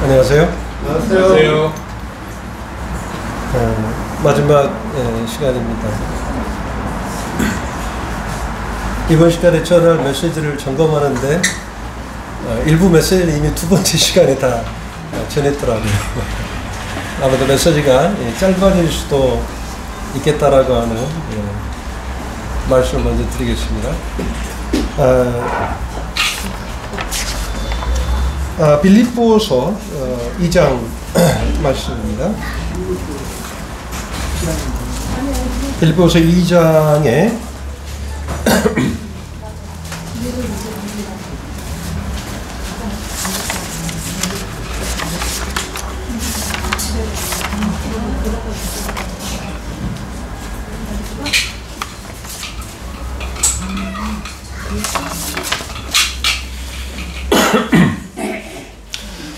안녕하세요. 안녕하세요. 마지막 시간입니다. 이번 시간에 전할 메시지를 점검하는데 일부 메시지를 이미 두 번째 시간에 다 전했더라고요. 아무래도 메시지가 짧아질 수도 있겠다라고 하는 말씀을 먼저 드리겠습니다. 빌립보서 2장 말씀입니다. 빌립보서 2장에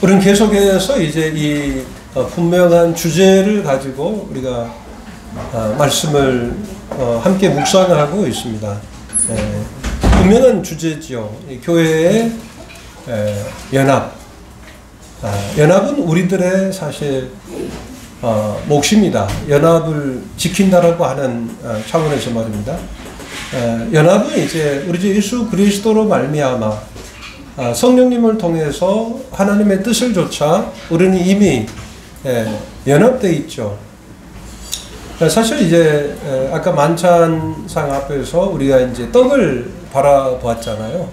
우리는 계속해서 이제 이 분명한 주제를 가지고 우리가 말씀을 함께 묵상을 하고 있습니다. 분명한 주제지요. 교회의 연합. 연합은 우리들의 사실 몫입니다. 연합을 지킨다라고 하는 차원에서 말입니다. 연합은 이제 우리 주 예수 그리스도로 말미암아 성령님을 통해서 하나님의 뜻을 조차 우리는 이미 연합되어 있죠. 사실 이제 아까 만찬상 앞에서 우리가 이제 떡을 바라보았잖아요.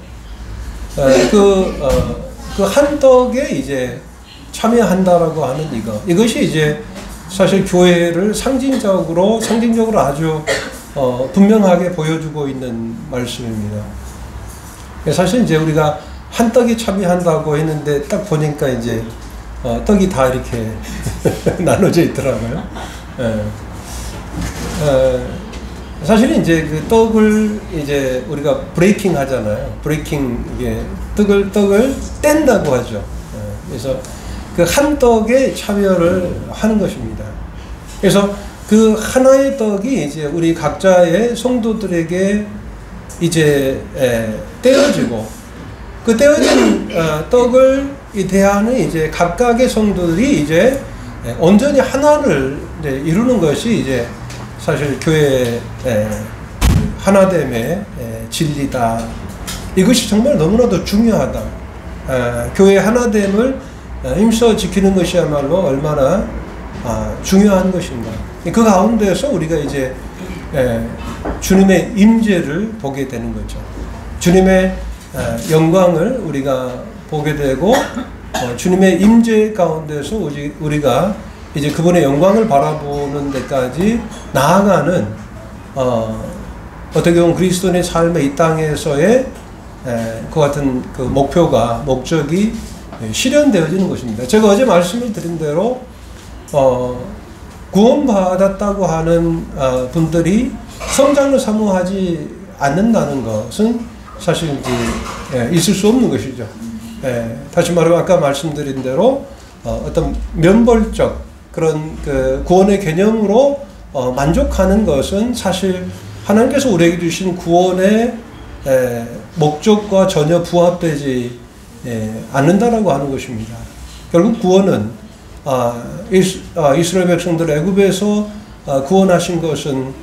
그 한 떡에 이제 참여한다라고 하는 이것이 이제 사실 교회를 상징적으로 아주 분명하게 보여주고 있는 말씀입니다. 사실 이제 우리가 한 떡이 참여한다고 했는데 딱 보니까 이제 떡이 다 이렇게 나눠져 있더라고요. 사실은 이제 그 떡을 이제 우리가 브레이킹 하잖아요. 브레이킹, 이게 떡을 뗀다고 하죠. 그래서 그 한 떡에 참여를 하는 것입니다. 그래서 그 하나의 떡이 이제 우리 각자의 성도들에게 이제 떼어지고, 그 떼어진 떡을 대하는 이제 각각의 성도들이 이제 온전히 하나를 이제 이루는 것이 이제 사실 교회의 하나됨의 진리다. 이것이 정말 너무나도 중요하다. 교회의 하나됨을 힘써 지키는 것이야말로 얼마나 중요한 것인가. 그 가운데서 우리가 이제 주님의 임재를 보게 되는 거죠. 주님의 영광을 우리가 보게 되고 주님의 임재 가운데서 우리가 이제 그분의 영광을 바라보는 데까지 나아가는 어떻게 보면 그리스도인의 삶의 이 땅에서의 그 같은 그 목적이 실현되어지는 것입니다. 제가 어제 말씀을 드린 대로 구원받았다고 하는 분들이 성장을 사모하지 않는다는 것은 사실 이제 있을 수 없는 것이죠. 다시 말하면 아까 말씀드린 대로 어떤 면벌적 그런 그 구원의 개념으로 만족하는 것은 사실 하나님께서 우리에게 주신 구원의 목적과 전혀 부합되지 않는다라고 하는 것입니다. 결국 구원은 이스라엘 백성들 애굽에서 구원하신 것은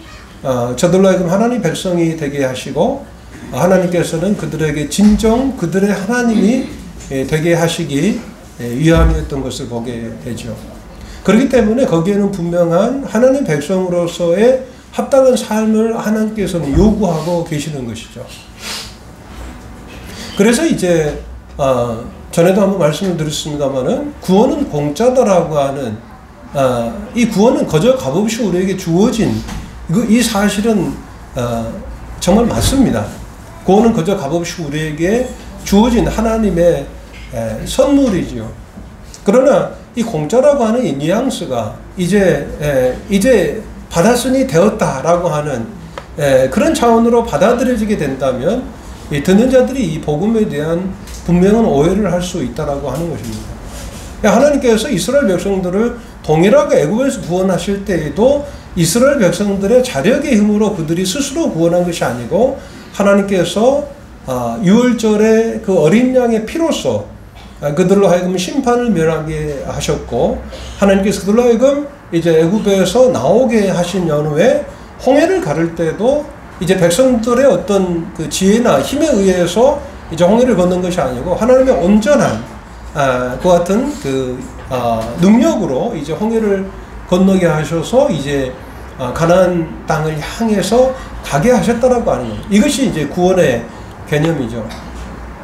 저들로 하여금 하나님 백성이 되게 하시고 하나님께서는 그들에게 진정 그들의 하나님이 되게 하시기 위함이었던 것을 보게 되죠. 그렇기 때문에 거기에는 분명한 하나님 백성으로서의 합당한 삶을 하나님께서는 요구하고 계시는 것이죠. 그래서 이제 전에도 한번 말씀을 드렸습니다마는 구원은 공짜다라고 하는 이 구원은 거저 값없이 우리에게 주어진 이 사실은 정말 맞습니다. 구원은 거저 값없이 우리에게 주어진 하나님의 선물이지요. 그러나 이 공짜라고 하는 이 뉘앙스가 이제 받았으니 되었다라고 하는 그런 차원으로 받아들여지게 된다면 듣는 자들이 이 복음에 대한 분명한 오해를 할 수 있다라고 하는 것입니다. 하나님께서 이스라엘 백성들을 동일하게 애굽에서 구원하실 때에도 이스라엘 백성들의 자력의 힘으로 그들이 스스로 구원한 것이 아니고 하나님께서 유월절의 그 어린 양의 피로써 그들로 하여금 심판을 면하게 하셨고, 하나님께서 그들로 하여금 이제 애굽에서 나오게 하신 연후에 홍해를 가를 때도 이제 백성들의 어떤 그 지혜나 힘에 의해서 이제 홍해를 걷는 것이 아니고 하나님의 온전한 그 같은 그 능력으로 이제 홍해를 건너게 하셔서 이제 가나안 땅을 향해서 가게 하셨다라고 하는 겁니다. 이것이 이제 구원의 개념이죠.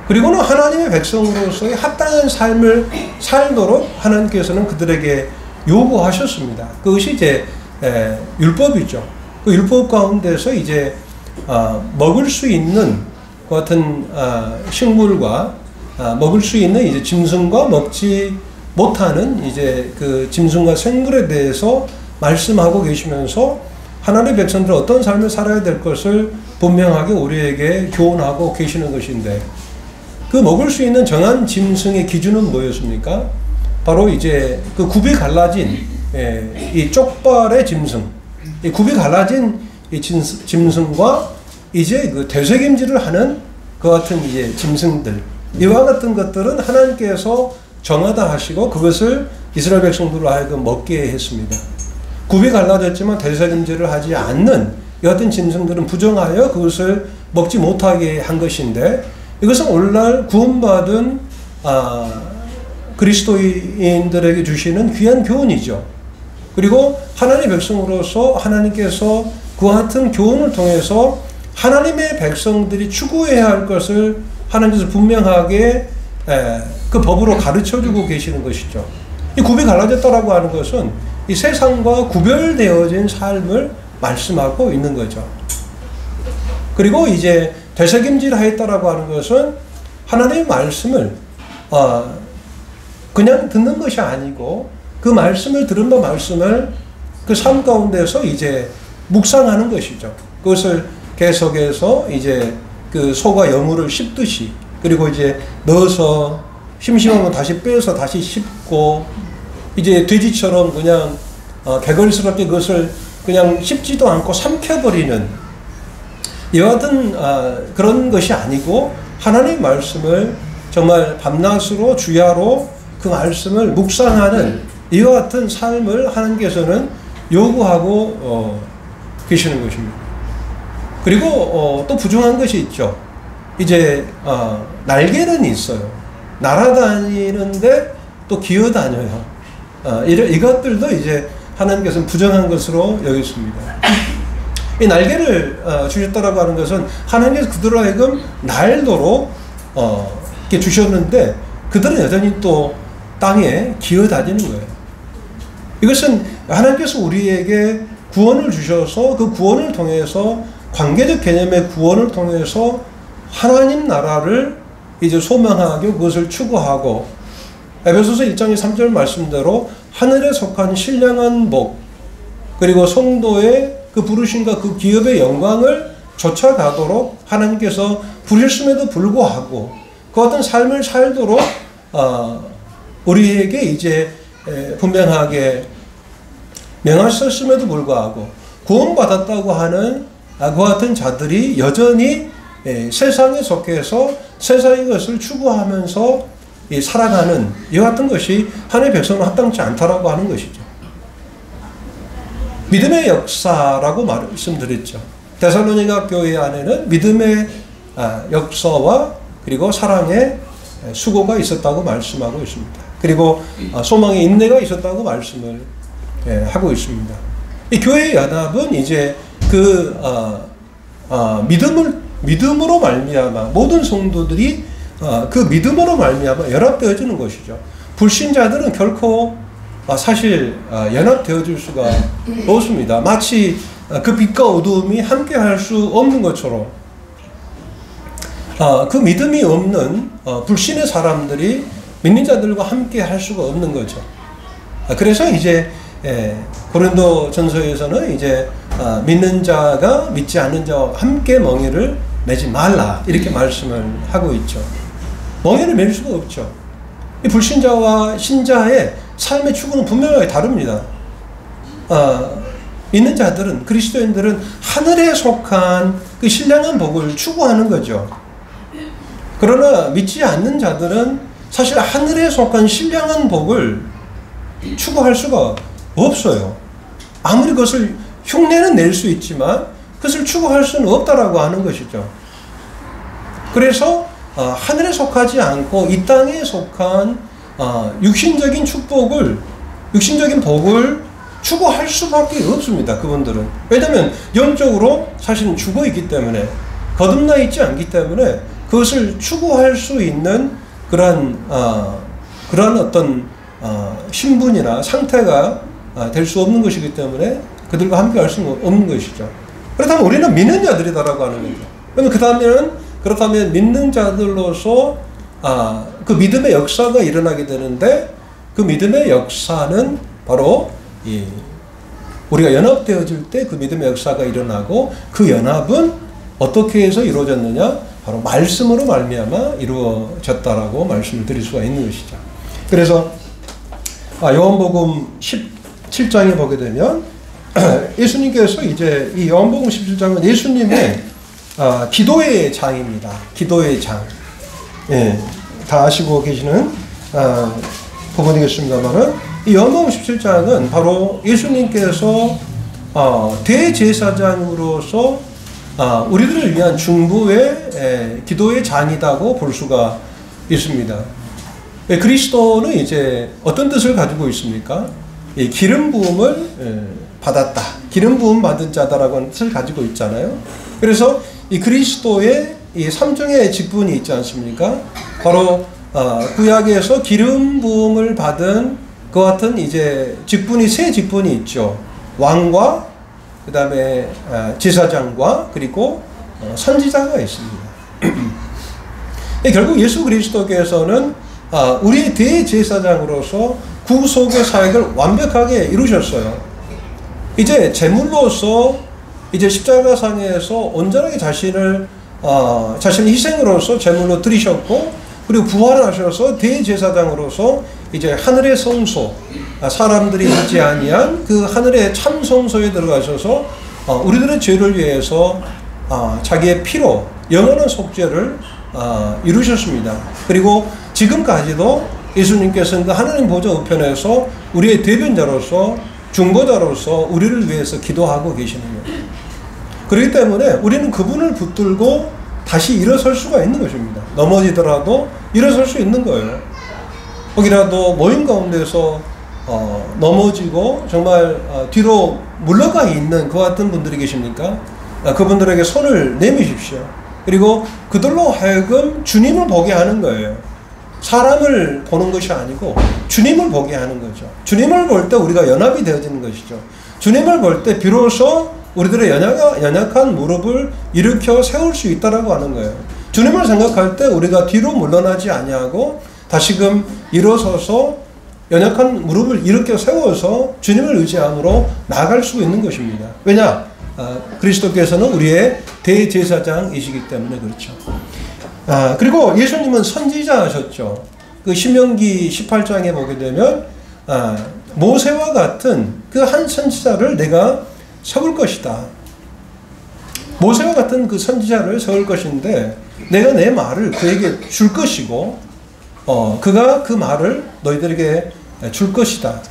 그리고는 하나님의 백성으로서의 합당한 삶을 살도록 하나님께서는 그들에게 요구하셨습니다. 그것이 이제 율법이죠. 그 율법 가운데서 이제 먹을 수 있는 그 같은 식물과 먹을 수 있는 이제 짐승과 먹지 못하는 이제 그 짐승과 생물에 대해서 말씀하고 계시면서 하나님의 백성들은 어떤 삶을 살아야 될 것을 분명하게 우리에게 교훈하고 계시는 것인데, 그 먹을 수 있는 정한 짐승의 기준은 뭐였습니까? 바로 이제 그 굽이 갈라진 이 쪽발의 짐승, 이 굽이 갈라진 이 짐승과 이제 그 되새김질을 하는 그 같은 이제 짐승들, 이와 같은 것들은 하나님께서 정하다 하시고 그것을 이스라엘 백성들로 하여금 먹게 했습니다. 굽이 갈라졌지만 되새김질을 하지 않는 이 같은 짐승들은 부정하여 그것을 먹지 못하게 한 것인데, 이것은 오늘날 구원받은 그리스도인들에게 주시는 귀한 교훈이죠. 그리고 하나님의 백성으로서 하나님께서 그와 같은 교훈을 통해서 하나님의 백성들이 추구해야 할 것을 하나님께서 분명하게 그 법으로 가르쳐주고 계시는 것이죠. 이 굽이 갈라졌다라고 하는 것은 이 세상과 구별되어진 삶을 말씀하고 있는 거죠. 그리고 이제 되새김질 하였다라고 하는 것은 하나님의 말씀을 그냥 듣는 것이 아니고 그 말씀을 들은 바 말씀을 그 삶 가운데서 이제 묵상하는 것이죠. 그것을 계속해서 이제 그 소가 여물을 씹듯이, 그리고 이제 넣어서 심심하면 다시 빼서 다시 씹고, 이제 돼지처럼 그냥 개걸스럽게 그것을 그냥 씹지도 않고 삼켜버리는 이와 같은 그런 것이 아니고, 하나님의 말씀을 정말 밤낮으로 주야로 그 말씀을 묵상하는 이와 같은 삶을 하나님께서는 요구하고 계시는 것입니다. 그리고 또 부정한 것이 있죠. 이제 날개는 있어요. 날아다니는데 또 기어다녀요. 이것들도 이제 하나님께서는 부정한 것으로 여겼습니다. 이 날개를 주셨다라고 하는 것은 하나님께서 그들로 하여금 날도록 이렇게 주셨는데, 그들은 여전히 또 땅에 기어다니는 거예요. 이것은 하나님께서 우리에게 구원을 주셔서 그 구원을 통해서, 관계적 개념의 구원을 통해서 하나님 나라를 이제 소망하고 그것을 추구하고, 에베소서 1장 3절 말씀대로 하늘에 속한 신령한 복, 그리고 성도의 그 부르심과 그 기업의 영광을 쫓아가도록 하나님께서 부르셨음에도 불구하고 그 어떤 삶을 살도록 우리에게 이제 분명하게 명하셨음에도 불구하고 구원받았다고 하는 그 같은 자들이 여전히 세상에 속해서 세상의 것을 추구하면서 살아가는 이와 같은 것이 하나님의 백성은 합당치 않다라고 하는 것이죠. 믿음의 역사라고 말씀드렸죠. 데살로니가 교회 안에는 믿음의 역사와 그리고 사랑의 수고가 있었다고 말씀하고 있습니다. 그리고 소망의 인내가 있었다고 말씀을 하고 있습니다. 이 교회의 연합은 이제 그 믿음으로 말미암아 모든 성도들이 그 믿음으로 말미암아 연합되어지는 것이죠. 불신자들은 결코 사실 연합되어질 수가 없습니다. 마치 그 빛과 어두움이 함께 할 수 없는 것처럼 그 믿음이 없는 불신의 사람들이 믿는 자들과 함께 할 수가 없는 거죠. 그래서 이제 고린도 전서에서는 이제 믿는 자가 믿지 않는 자와 함께 멍에를 매지 말라 이렇게 말씀을 하고 있죠. 멍에를 맬 수가 없죠. 이 불신자와 신자의 삶의 추구는 분명하게 다릅니다. 믿는 자들은, 그리스도인들은 하늘에 속한 그 신령한 복을 추구하는 거죠. 그러나 믿지 않는 자들은 사실 하늘에 속한 신령한 복을 추구할 수가 없어요. 아무리 그것을 흉내는 낼 수 있지만 그것을 추구할 수는 없다라고 하는 것이죠. 그래서 하늘에 속하지 않고 이 땅에 속한 육신적인 축복을, 육신적인 복을 추구할 수밖에 없습니다. 그분들은. 왜냐하면 영적으로 사실은 죽어 있기 때문에, 거듭나 있지 않기 때문에 그것을 추구할 수 있는 그러한 어떤 신분이나 상태가 될 수 없는 것이기 때문에 그들과 함께 할 수는 없는 것이죠. 그렇다면 우리는 믿는 자들이다라고 하는 거죠. 그렇다면 믿는 자들로서 그 믿음의 역사가 일어나게 되는데, 그 믿음의 역사는 바로 우리가 연합되어질 때 그 믿음의 역사가 일어나고, 그 연합은 어떻게 해서 이루어졌느냐? 바로 말씀으로 말미암아 이루어졌다라고 말씀을 드릴 수가 있는 것이죠. 그래서 요한복음 17장에 보게 되면 예수님께서 이제 이 요한복음 17장은 예수님의 기도의 장입니다. 기도의 장. 예, 다 아시고 계시는 부분이겠습니다만은, 이 요한복음 17장은 바로 예수님께서 대제사장으로서 우리들을 위한 중보의 기도의 장이라고 볼 수가 있습니다. 그리스도는 이제 어떤 뜻을 가지고 있습니까? 기름 부음을 받았다, 기름 부음 받은 자다라고 하는 뜻을 가지고 있잖아요. 그래서 이 그리스도의 이 삼중의 직분이 있지 않습니까? 바로 구약에서 기름 부음을 받은 그 같은 이제 직분이, 세 직분이 있죠. 왕과 그 다음에 제사장과 그리고 선지자가 있습니다. 결국 예수 그리스도께서는 우리의 대제사장으로서 구속의 사역을 완벽하게 이루셨어요. 이제 제물로서 이제 십자가상에서 온전하게 자신의 희생으로서 제물로 드리셨고, 그리고 부활하셔서 대제사장으로서 이제 하늘의 성소, 사람들이 있지 아니한 그 하늘의 참 성소에 들어가셔서 우리들의 죄를 위해서 자기의 피로 영원한 속죄를 이루셨습니다. 그리고 지금까지도 예수님께서는 그 하나님 보좌 우편에서 우리의 대변자로서, 중보자로서 우리를 위해서 기도하고 계시는 거예요. 그렇기 때문에 우리는 그분을 붙들고 다시 일어설 수가 있는 것입니다. 넘어지더라도 일어설 수 있는 거예요. 혹이라도 모임 가운데서 넘어지고 정말 뒤로 물러가 있는 그 같은 분들이 계십니까? 그분들에게 손을 내미십시오. 그리고 그들로 하여금 주님을 보게 하는 거예요. 사람을 보는 것이 아니고 주님을 보게 하는 거죠. 주님을 볼 때 우리가 연합이 되어지는 것이죠. 주님을 볼 때 비로소 우리들의 연약한 무릎을 일으켜 세울 수 있다라고 하는 거예요. 주님을 생각할 때 우리가 뒤로 물러나지 아니하고 다시금 일어서서 연약한 무릎을 일으켜 세워서 주님을 의지함으로 나아갈 수 있는 것입니다. 왜냐? 그리스도께서는 우리의 대제사장이시기 때문에 그렇죠. 그리고 예수님은 선지자하셨죠. 그 신명기 18장에 보게 되면 모세와 같은 그 한 선지자를 내가 세울 것이다. 모세와 같은 그 선지자를 세울 것인데 내가 내 말을 그에게 줄 것이고 그가 그 말을 너희들에게 줄 것이다.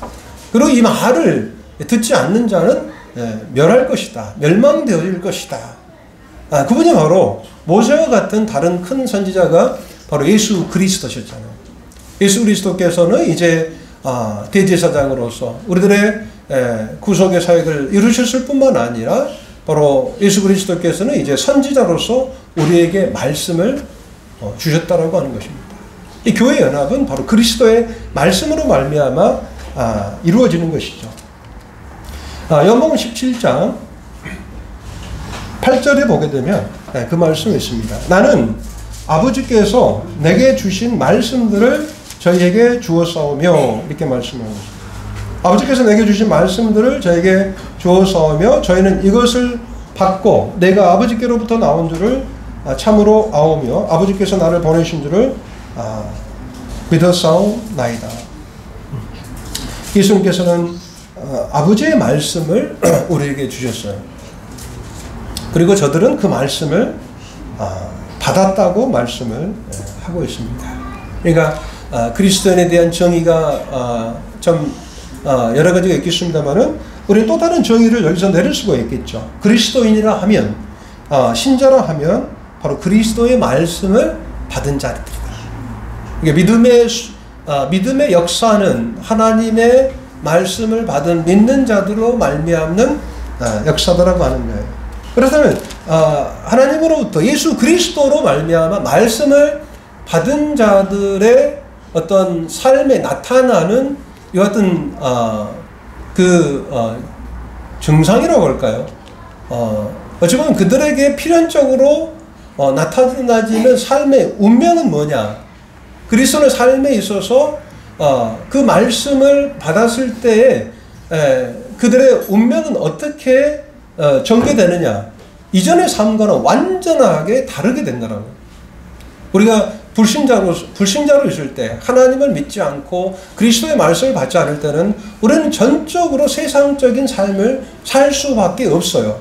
그리고 이 말을 듣지 않는 자는 멸할 것이다. 멸망되어질 것이다. 그분이 바로 모세와 같은 다른 큰 선지자가 바로 예수 그리스도셨잖아요. 예수 그리스도께서는 이제 대제사장으로서 우리들의 구속의 사역을 이루셨을 뿐만 아니라 바로 예수 그리스도께서는 이제 선지자로서 우리에게 말씀을 주셨다라고 하는 것입니다. 이 교회 연합은 바로 그리스도의 말씀으로 말미암아 이루어지는 것이죠. 요한복음 17장 8절에 보게 되면 그 말씀이 있습니다. 나는 아버지께서 내게 주신 말씀들을 저희에게 주었사오며, 이렇게 말씀하고 있습니다. 아버지께서 내게 주신 말씀들을 저에게 주었사오며 저희는 이것을 받고 내가 아버지께로부터 나온 줄을 참으로 아오며 아버지께서 나를 보내신 줄을 믿었사오나이다. 예수님께서는 아버지의 말씀을 우리에게 주셨어요. 그리고 저들은 그 말씀을 받았다고 말씀을 하고 있습니다. 그러니까 그리스도인에 대한 정의가 좀 여러 가지가 있겠습니다만은 우리는 또 다른 정의를 여기서 내릴 수가 있겠죠. 그리스도인이라 하면 신자라 하면 바로 그리스도의 말씀을 받은 자들이다. 이게 믿음의 역사는 하나님의 말씀을 받은 믿는 자들로 말미암는 역사다라고 하는 거예요. 그렇다면 하나님으로부터 예수 그리스도로 말미암아 말씀을 받은 자들의 어떤 삶에 나타나는 이 같은 증상이라고 할까요? 어찌 보면 그들에게 필연적으로 나타나지는 삶의 운명은 뭐냐? 그리스도의 삶에 있어서 그 말씀을 받았을 때에 그들의 운명은 어떻게 전개되느냐? 이전의 삶과는 완전하게 다르게 된다는 거예요. 우리가 불신자로 있을 때, 하나님을 믿지 않고 그리스도의 말씀을 받지 않을 때는 우리는 전적으로 세상적인 삶을 살 수밖에 없어요.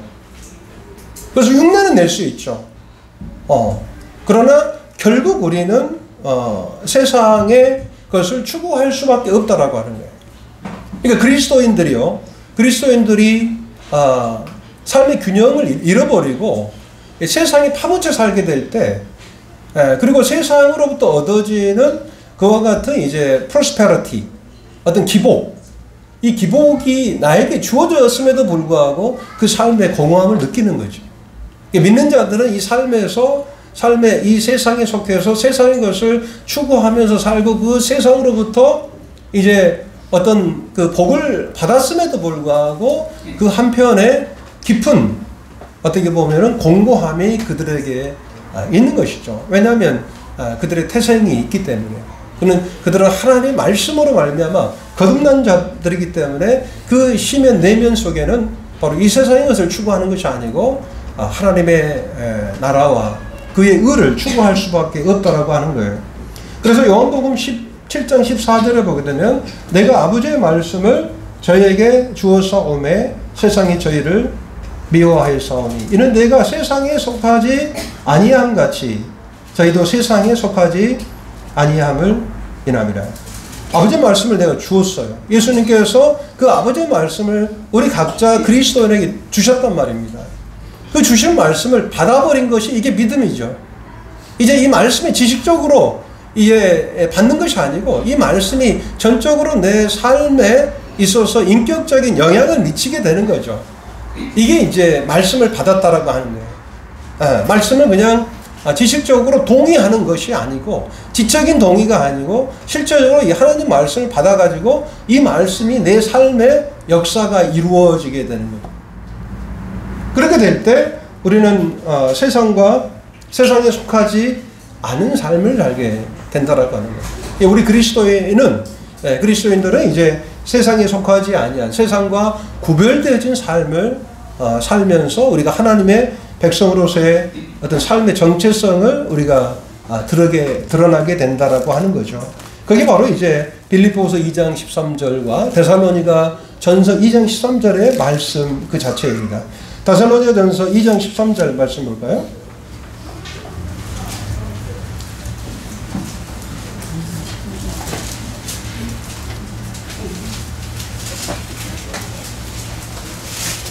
그래서 흉내는 낼 수 있죠. 그러나 결국 우리는 세상의 것을 추구할 수밖에 없다라고 하는 거예요. 그러니까 그리스도인들이 삶의 균형을 잃어버리고 세상에 파묻혀 살게 될 때, 그리고 세상으로부터 얻어지는 그와 같은 이제 prosperity, 어떤 기복, 이 기복이 나에게 주어졌음에도 불구하고 그 삶의 공허함을 느끼는 거죠. 믿는 자들은 이 삶의 이 세상에 속해서 세상의 것을 추구하면서 살고 그 세상으로부터 이제 어떤 그 복을 받았음에도 불구하고 그 한편에 깊은 어떻게 보면은 공고함이 그들에게 있는 것이죠. 왜냐하면 그들의 태생이 있기 때문에. 그들은 하나님의 말씀으로 말미암아 거듭난 자들이기 때문에 그 심연 내면 속에는 바로 이 세상의 것을 추구하는 것이 아니고 하나님의 나라와 그의 의를 추구할 수밖에 없다라고 하는 거예요. 그래서 요한복음 17장 14절에 보게 되면 내가 아버지의 말씀을 저희에게 주었사오매 세상이 저희를 미워하였사오니 이는 내가 세상에 속하지 아니함 같이 저희도 세상에 속하지 아니함을 인함이라. 아버지의 말씀을 내가 주었어요. 예수님께서 그 아버지의 말씀을 우리 각자 그리스도인에게 주셨단 말입니다. 그 주신 말씀을 받아버린 것이 이게 믿음이죠. 이제 이 말씀이 지식적으로 이제 받는 것이 아니고 이 말씀이 전적으로 내 삶에 있어서 인격적인 영향을 미치게 되는 거죠. 이게 이제 말씀을 받았다라고 하는 거예요. 말씀은 그냥 지식적으로 동의하는 것이 아니고 지적인 동의가 아니고 실제적으로 이 하나님 말씀을 받아가지고 이 말씀이 내 삶의 역사가 이루어지게 되는 거죠. 그렇게 될 때 우리는 세상에 속하지 않은 삶을 살게 된다라고 하는 거예요. 우리 그리스도인들은 이제 세상에 속하지 아니한 세상과 구별되어진 삶을 살면서 우리가 하나님의 백성으로서의 어떤 삶의 정체성을 우리가 드러나게 된다라고 하는 거죠. 그게 바로 이제 빌립보서 2장 13절과 데살로니가 전서 2장 13절의 말씀 그 자체입니다. 데살로니가 전서 2장 13절 말씀 볼까요?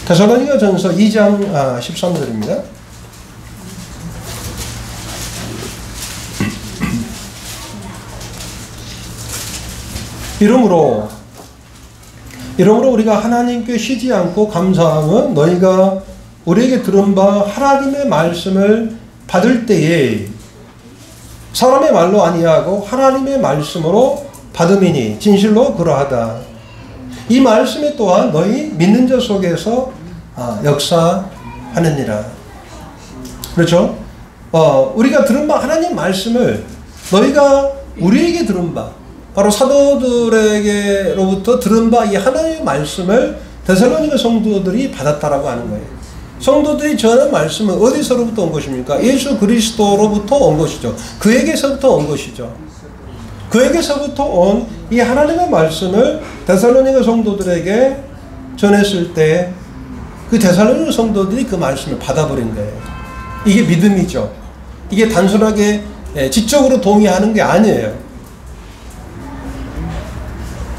데살로니가 전서 2장 13절입니다. 이러므로 우리가 하나님께 쉬지 않고 감사함은 너희가 우리에게 들은 바 하나님의 말씀을 받을 때에 사람의 말로 아니하고 하나님의 말씀으로 받음이니 진실로 그러하다. 이 말씀이 또한 너희 믿는 자 속에서 역사하느니라. 그렇죠? 우리가 들은 바 하나님 말씀을 너희가 우리에게 들은 바 바로 사도들에게로부터 들은 바 이 하나님의 말씀을 데살로니가 성도들이 받았다라고 하는 거예요. 성도들이 전한 말씀은 어디서로부터 온 것입니까? 예수 그리스도로부터 온 것이죠. 그에게서부터 온 것이죠. 그에게서부터 온 이 하나님의 말씀을 데살로니가 성도들에게 전했을 때 그 데살로니가 성도들이 그 말씀을 받아버린 거예요. 이게 믿음이죠. 이게 단순하게 지적으로 동의하는 게 아니에요.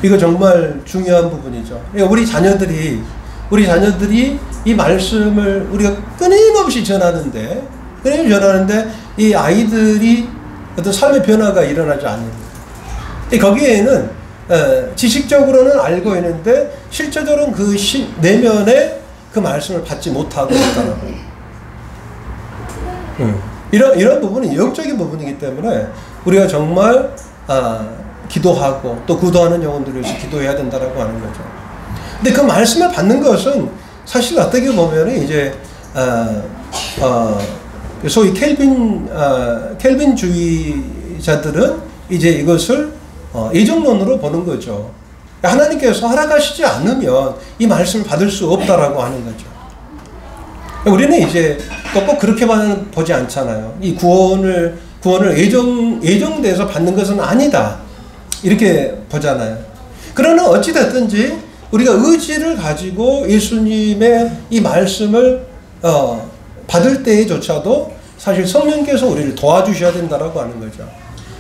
이거 정말 중요한 부분이죠. 우리 자녀들이 이 말씀을 우리가 끊임없이 전하는데 이 아이들이 어떤 삶의 변화가 일어나지 않는 거예요. 거기에는 지식적으로는 알고 있는데 실제적으로는 그 내면에 그 말씀을 받지 못하고 있다는 거예요. 이런 부분은 영적인 부분이기 때문에 우리가 정말 기도하고 또 구도하는 영혼들을 위해서 기도해야 된다라고 하는 거죠. 근데 그 말씀을 받는 것은 사실 어떻게 보면 이제 소위 켈빈주의자들은 이제 이것을 예정론으로 보는 거죠. 하나님께서 허락하시지 않으면 이 말씀을 받을 수 없다라고 하는 거죠. 우리는 이제 꼭 그렇게 보지 않잖아요. 이 구원을 예정돼서 받는 것은 아니다, 이렇게 보잖아요. 그러나 어찌됐든지 우리가 의지를 가지고 예수님의 이 말씀을 받을 때에조차도 사실 성령께서 우리를 도와주셔야 된다라고 하는 거죠.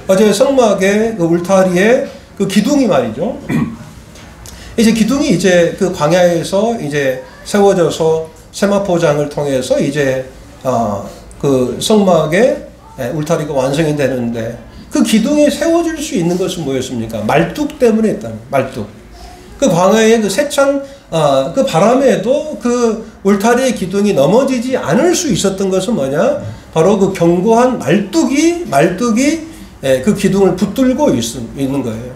어제 성막의 그 울타리에 그 기둥이 말이죠. 이제 기둥이 이제 그 광야에서 이제 세워져서 세마포장을 통해서 이제 그 성막의 울타리가 완성이 되는데, 그 기둥이 세워질 수 있는 것은 뭐였습니까? 말뚝 때문에 했다는 말뚝. 그 광야의 그 세찬 그 바람에도 그 울타리의 기둥이 넘어지지 않을 수 있었던 것은 뭐냐? 바로 그 견고한 말뚝이 그 기둥을 붙들고 있는 거예요.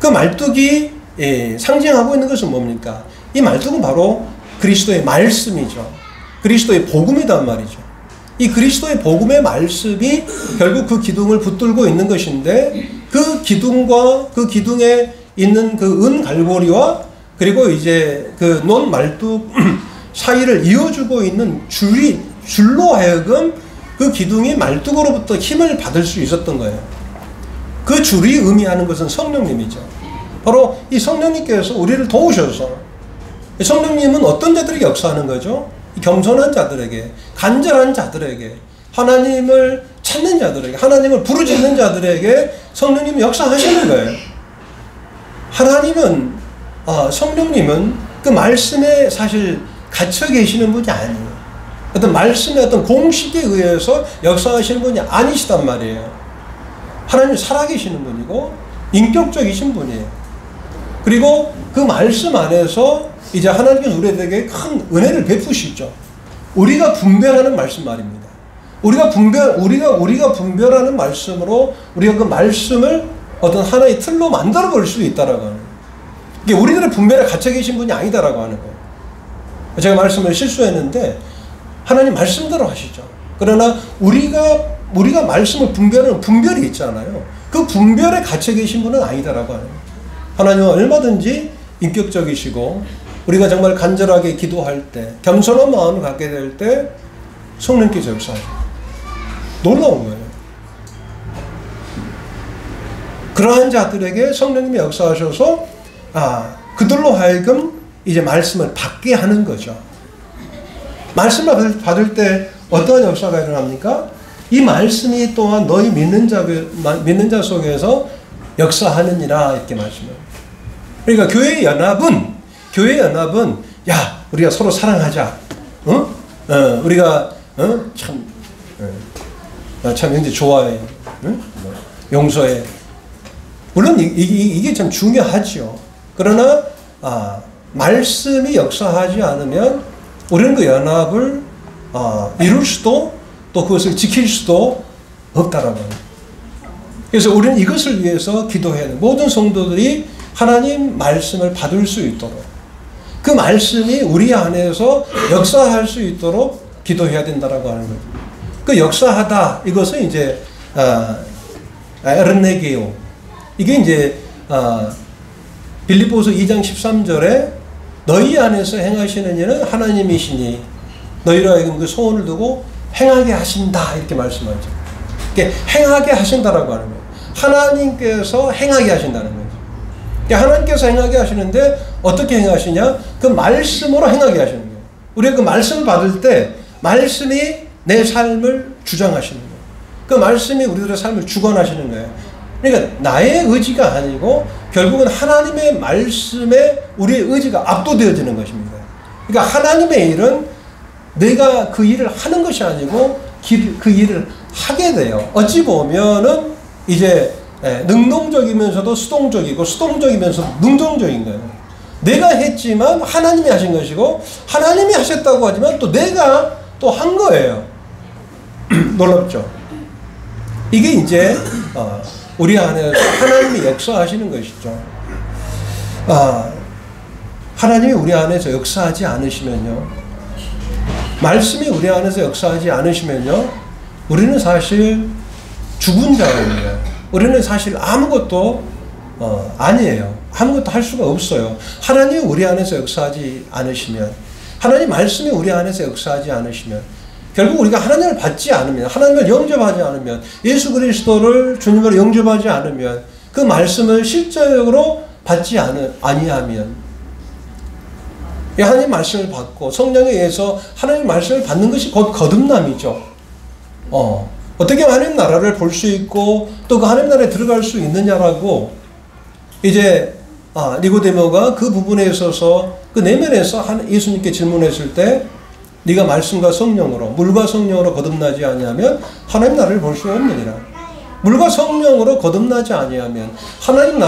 그 말뚝이 상징하고 있는 것은 뭡니까? 이 말뚝은 바로 그리스도의 말씀이죠. 그리스도의 복음이란 말이죠. 이 그리스도의 복음의 말씀이 결국 그 기둥을 붙들고 있는 것인데, 그 기둥과 그 기둥에 있는 그 은갈고리와 그리고 이제 그 논 말뚝 사이를 이어주고 있는 줄로 하여금 그 기둥이 말뚝으로부터 힘을 받을 수 있었던 거예요. 그 줄이 의미하는 것은 성령님이죠. 바로 이 성령님께서 우리를 도우셔서, 성령님은 어떤 자들에게 역사하는 거죠? 겸손한 자들에게, 간절한 자들에게, 하나님을 찾는 자들에게, 하나님을 부르짖는 자들에게 성령님이 역사하시는 거예요. 성령님은 그 말씀에 사실 갇혀 계시는 분이 아니에요. 어떤 말씀의 어떤 공식에 의해서 역사하시는 분이 아니시단 말이에요. 하나님 살아계시는 분이고 인격적이신 분이에요. 그리고 그 말씀 안에서 이제 하나님께서 우리에게 큰 은혜를 베푸시죠. 우리가 분별하는 말씀 말입니다. 우리가 분별하는 말씀으로 우리가 그 말씀을 어떤 하나의 틀로 만들어 볼 수 있다라고 하는 거예요. 이게 우리들의 분별에 갇혀 계신 분이 아니다라고 하는 거예요. 제가 말씀을 실수했는데 하나님 말씀대로 하시죠. 그러나 우리가 말씀을 분별하는 분별이 있잖아요. 그 분별에 갇혀 계신 분은 아니다라고 하는 거예요. 하나님은 얼마든지 인격적이시고, 우리가 정말 간절하게 기도할 때, 겸손한 마음을 갖게 될 때 성령께서 역사하십니다. 놀라운 거예요. 그러한 자들에게 성령님이 역사하셔서 그들로 하여금 이제 말씀을 받게 하는 거죠. 말씀을 받을 때 어떠한 역사가 일어납니까? 이 말씀이 또한 너희 믿는 자 속에서 역사하느니라, 이렇게 말씀해요. 그러니까 교회의 연합은 야, 우리가 서로 사랑하자. 우리가 참 이제 좋아해. 용서해. 물론 이게 참 중요하죠. 그러나 말씀이 역사하지 않으면 우리는 그 연합을 이룰 수도 또 그것을 지킬 수도 없다라고 합니다. 그래서 우리는 이것을 위해서 기도해야 돼요. 모든 성도들이 하나님 말씀을 받을 수 있도록, 그 말씀이 우리 안에서 역사할 수 있도록 기도해야 된다라고 하는 거예요. 그 역사하다, 이것은 이제 에르네게오, 이게 이제 빌립보서 2장 13절에 너희 안에서 행하시는 일은 하나님이시니 너희로 하여금 그 소원을 두고 행하게 하신다, 이렇게 말씀하죠. 이게 행하게 하신다라고 하는 거예요. 하나님께서 행하게 하신다는 거예요. 하나님께서 행하게 하시는데 어떻게 행하시냐? 그 말씀으로 행하게 하시는 거예요. 우리가 그 말씀을 받을 때 말씀이 내 삶을 주장하시는 거예요. 그 말씀이 우리들의 삶을 주관하시는 거예요. 그러니까 나의 의지가 아니고 결국은 하나님의 말씀에 우리의 의지가 압도되어지는 것입니다. 그러니까 하나님의 일은 내가 그 일을 하는 것이 아니고 그 일을 하게 돼요. 어찌 보면은 이제 능동적이면서도 수동적이고 수동적이면서도 능동적인 거예요. 내가 했지만 하나님이 하신 것이고 하나님이 하셨다고 하지만 또 내가 또 한 거예요. 놀랍죠? 이게 이제 우리 안에서 하나님이 역사하시는 것이죠. 하나님이 우리 안에서 역사하지 않으시면요, 말씀이 우리 안에서 역사하지 않으시면요, 우리는 사실 죽은 자입니다. 우리는 사실 아무것도 아니에요. 아무것도 할 수가 없어요. 하나님이 우리 안에서 역사하지 않으시면, 하나님 말씀이 우리 안에서 역사하지 않으시면, 결국 우리가 하나님을 받지 않으면, 하나님을 영접하지 않으면, 예수 그리스도를 주님으로 영접하지 않으면, 그 말씀을 실제적으로 받지 아니하면, 하나님 말씀을 받고 성령에 의해서 하나님 말씀을 받는 것이 곧 거듭남이죠. 어떻게 하나님 나라를 볼 수 있고 또 그 하나님 나라에 들어갈 수 있느냐라고 이제 니고데모가 그 부분에 있어서 그 내면에서 예수님께 질문했을 때, 네가 말씀과 성령으로, 물과 성령으로 거듭나지 아니하면 하나님 나라를 볼 수 없느니라. 물과 성령으로 거듭나지 아니하면, 하나님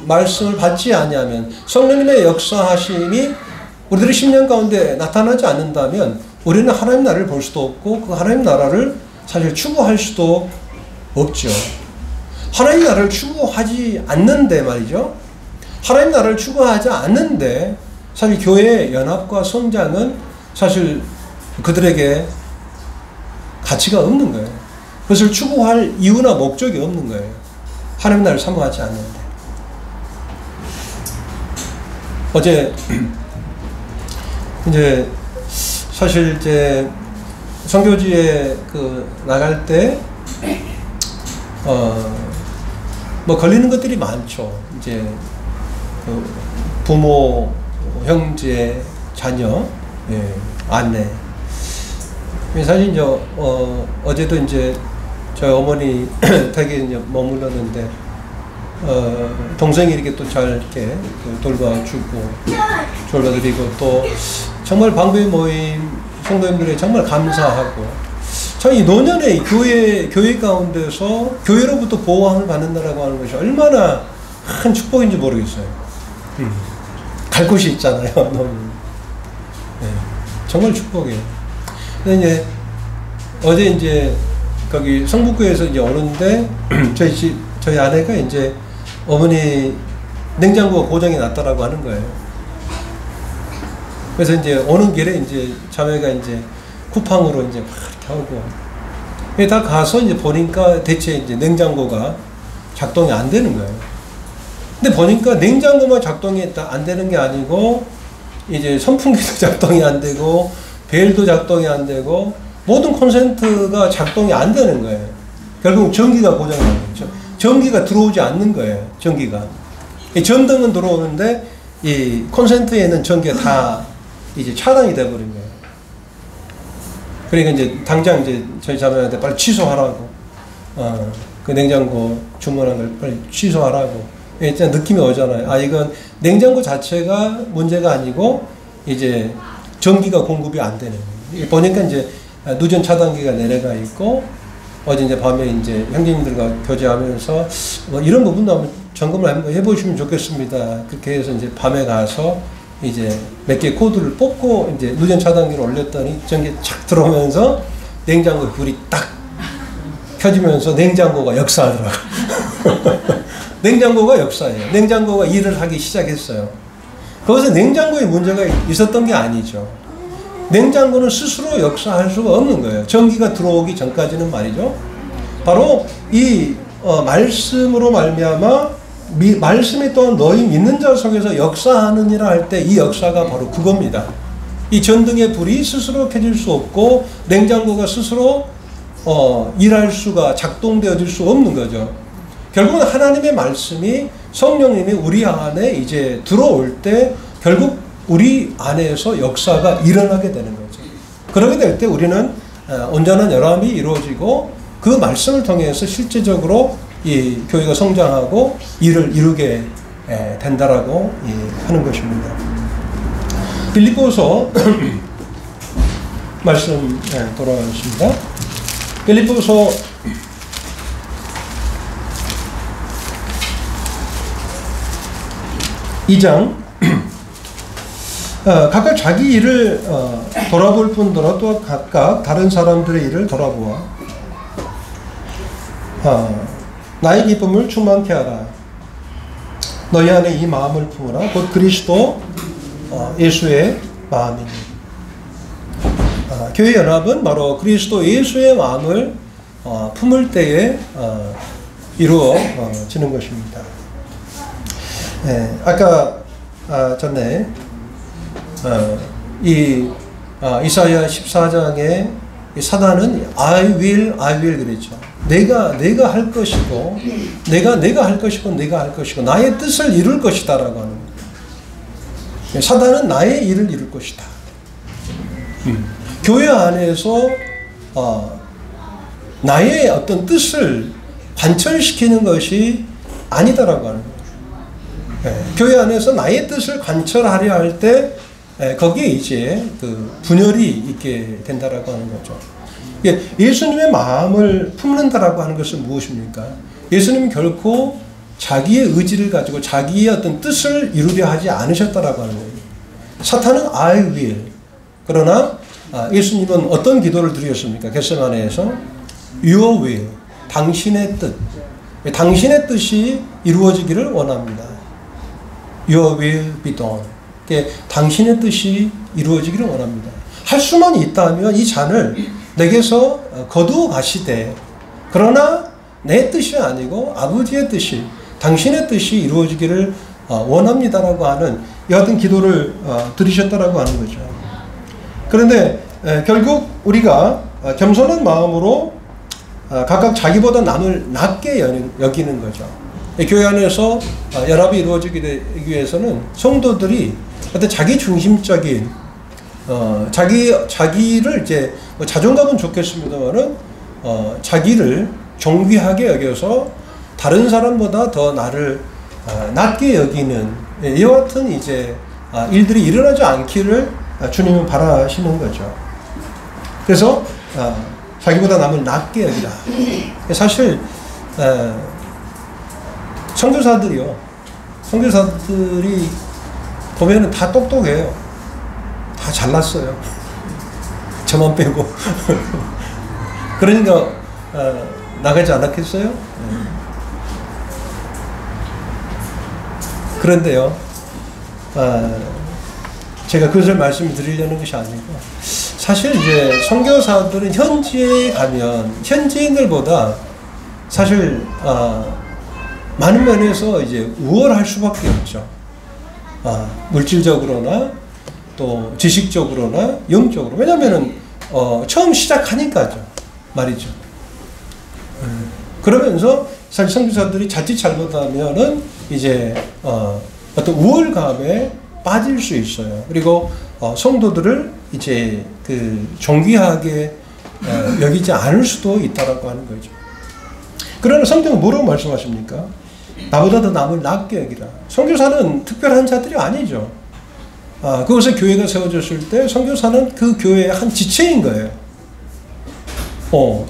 말씀을 받지 아니하면, 성령님의 역사하심이 우리들의 심령 가운데 나타나지 않는다면 우리는 하나님 나라를 볼 수도 없고 그 하나님 나라를 사실 추구할 수도 없죠. 하나님 나라를 추구하지 않는데 말이죠. 하나님 나라를 추구하지 않는데 사실 교회의 연합과 성장은 사실 그들에게 가치가 없는 거예요. 그것을 추구할 이유나 목적이 없는 거예요. 하나님 나라를 사모하지 않는데. 어제 이제 사실 이제 선교지에 나갈 때 뭐 걸리는 것들이 많죠. 이제 부모, 형제, 자녀, 아내. 사실 이제 어제도 이제 저희 어머니 댁에 이제 머물렀는데 동생이 이렇게 또 잘 이렇게 돌봐주고 졸라드리고 또 정말 방배 모임 성도님들에 정말 감사하고, 참 이 노년의 교회 가운데서 교회로부터 보호함을 받는다라고 하는 것이 얼마나 큰 축복인지 모르겠어요. 갈 곳이 있잖아요, 노년. 네, 정말 축복이에요. 근데 이제 어제 이제 거기 성북구에서 이제 오는데 저희 아내가 이제 어머니 냉장고가 고장이 났다라고 하는 거예요. 그래서 이제 오는 길에 이제 자매가 이제 쿠팡으로 이제 막 이렇게 하고, 다 가서 이제 보니까 대체 이제 냉장고가 작동이 안 되는 거예요. 근데 보니까 냉장고만 작동이 안 되는 게 아니고, 이제 선풍기도 작동이 안 되고, 벨도 작동이 안 되고, 모든 콘센트가 작동이 안 되는 거예요. 결국 전기가 고장이 나는 거죠. 전기가 들어오지 않는 거예요. 전기가. 이 전등은 들어오는데 이 콘센트에는 전기가 다 이제 차단이 돼버린 거예요. 그러니까 이제 당장 이제 저희 자매한테 빨리 취소하라고, 그 냉장고 주문한 걸 빨리 취소하라고. 일단 느낌이 오잖아요. 이건 냉장고 자체가 문제가 아니고 이제 전기가 공급이 안 되는 거예요. 보니까 이제 누전 차단기가 내려가 있고, 어제 이제 밤에 이제 형제님들과 교제하면서 뭐 이런 부분도 한번 점검을 한번 해보시면 좋겠습니다. 그렇게 해서 이제 밤에 가서 이제 몇 개 코드를 뽑고 이제 누전 차단기를 올렸더니 전기 착 들어오면서 냉장고에 불이 딱 켜지면서 냉장고가 역사하더라고요. 냉장고가 역사예요. 냉장고가 일을 하기 시작했어요. 거기서 냉장고에 문제가 있었던 게 아니죠. 냉장고는 스스로 역사할 수가 없는 거예요. 전기가 들어오기 전까지는 말이죠. 바로 이 말씀으로 말미암아 말씀이 또 너희 믿는 자 속에서 역사하느니라 할 때 이 역사가 바로 그겁니다. 이 전등의 불이 스스로 켜질 수 없고 냉장고가 스스로 일할 수가 작동되어질 수 없는 거죠. 결국은 하나님의 말씀이 성령님이 우리 안에 이제 들어올 때 결국 우리 안에서 역사가 일어나게 되는 거죠. 그러게 될 때 우리는 온전한 열람이 이루어지고 그 말씀을 통해서 실제적으로 이 교회가 성장하고 일을 이루게 된다라고 하는 것입니다. 빌립보서 말씀 돌아가겠습니다. 빌립보서 2장 각각 자기 일을 돌아볼 뿐더러 또 각각 다른 사람들의 일을 돌아보아 나의 기쁨을 충만케 하라. 너희 안에 이 마음을 품으라. 곧 그리스도 예수의 마음이니. 교회 연합은 바로 그리스도 예수의 마음을 품을 때에 이루어지는 것입니다. 아까 전에 이사야 14장에 사단은 I will 그랬죠. 내가 할 것이고 내가 할 것이고 나의 뜻을 이룰 것이다라고 하는 거예요. 사단은 나의 일을 이룰 것이다. 교회 안에서 나의 어떤 뜻을 관철시키는 것이 아니다라고 하는 거예요. 교회 안에서 나의 뜻을 관철하려 할 때 거기에 이제 그 분열이 있게 된다라고 하는 거죠. 예수님의 마음을 품는다라고 하는 것은 무엇입니까? 예수님은 결코 자기의 의지를 가지고 자기의 어떤 뜻을 이루려 하지 않으셨다라고 하는 거예요. 사탄은 I will. 그러나 예수님은 어떤 기도를 드렸습니까? 겟세마네에서 Your will. 당신의 뜻. 당신의 뜻이 이루어지기를 원합니다. Your will be done. 당신의 뜻이 이루어지기를 원합니다. 할 수만 있다면 이 잔을 내게서 거두어 가시되, 그러나 내 뜻이 아니고 아버지의 뜻이, 당신의 뜻이 이루어지기를 원합니다라고 하는 여하튼 기도를 드리셨다라고 하는 거죠. 그런데 결국 우리가 겸손한 마음으로 각각 자기보다 남을 낮게 여기는 거죠. 교회 안에서 연합이 이루어지기 위해서는 성도들이 어떤 자기 중심적인 자기를 이제 뭐 자존감은 좋겠습니다만은 자기를 존귀하게 여겨서 다른 사람보다 더 나를 낮게 여기는 이와 같은 이제 일들이 일어나지 않기를 주님은 바라시는 거죠. 그래서 자기보다 남을 낮게 여기라. 사실 선교사들이 보면은 다 똑똑해요. 다 잘났어요. 저만 빼고. 그러니까 나가지 않았겠어요? 그런데요, 제가 그것을 말씀드리려는 것이 아니고, 사실 이제 선교사들은 현지에 가면 현지인들보다 사실 많은 면에서 이제 우월할 수밖에 없죠. 물질적으로나 또 지식적으로나 영적으로. 왜냐면은 처음 시작하니까죠. 말이죠. 그러면서 사실 선교사들이 자칫 잘못하면은 이제 어떤 우월감에 빠질 수 있어요. 그리고 성도들을 이제 그 존귀하게 여기지 않을 수도 있다라고 하는 거죠. 그러나 성경은 뭐라고 말씀하십니까? 나보다 더 남을 낮게 여기라. 선교사는 특별한 자들이 아니죠. 그것을 교회가 세워졌을 때 선교사는 그 교회의 한 지체인 거예요.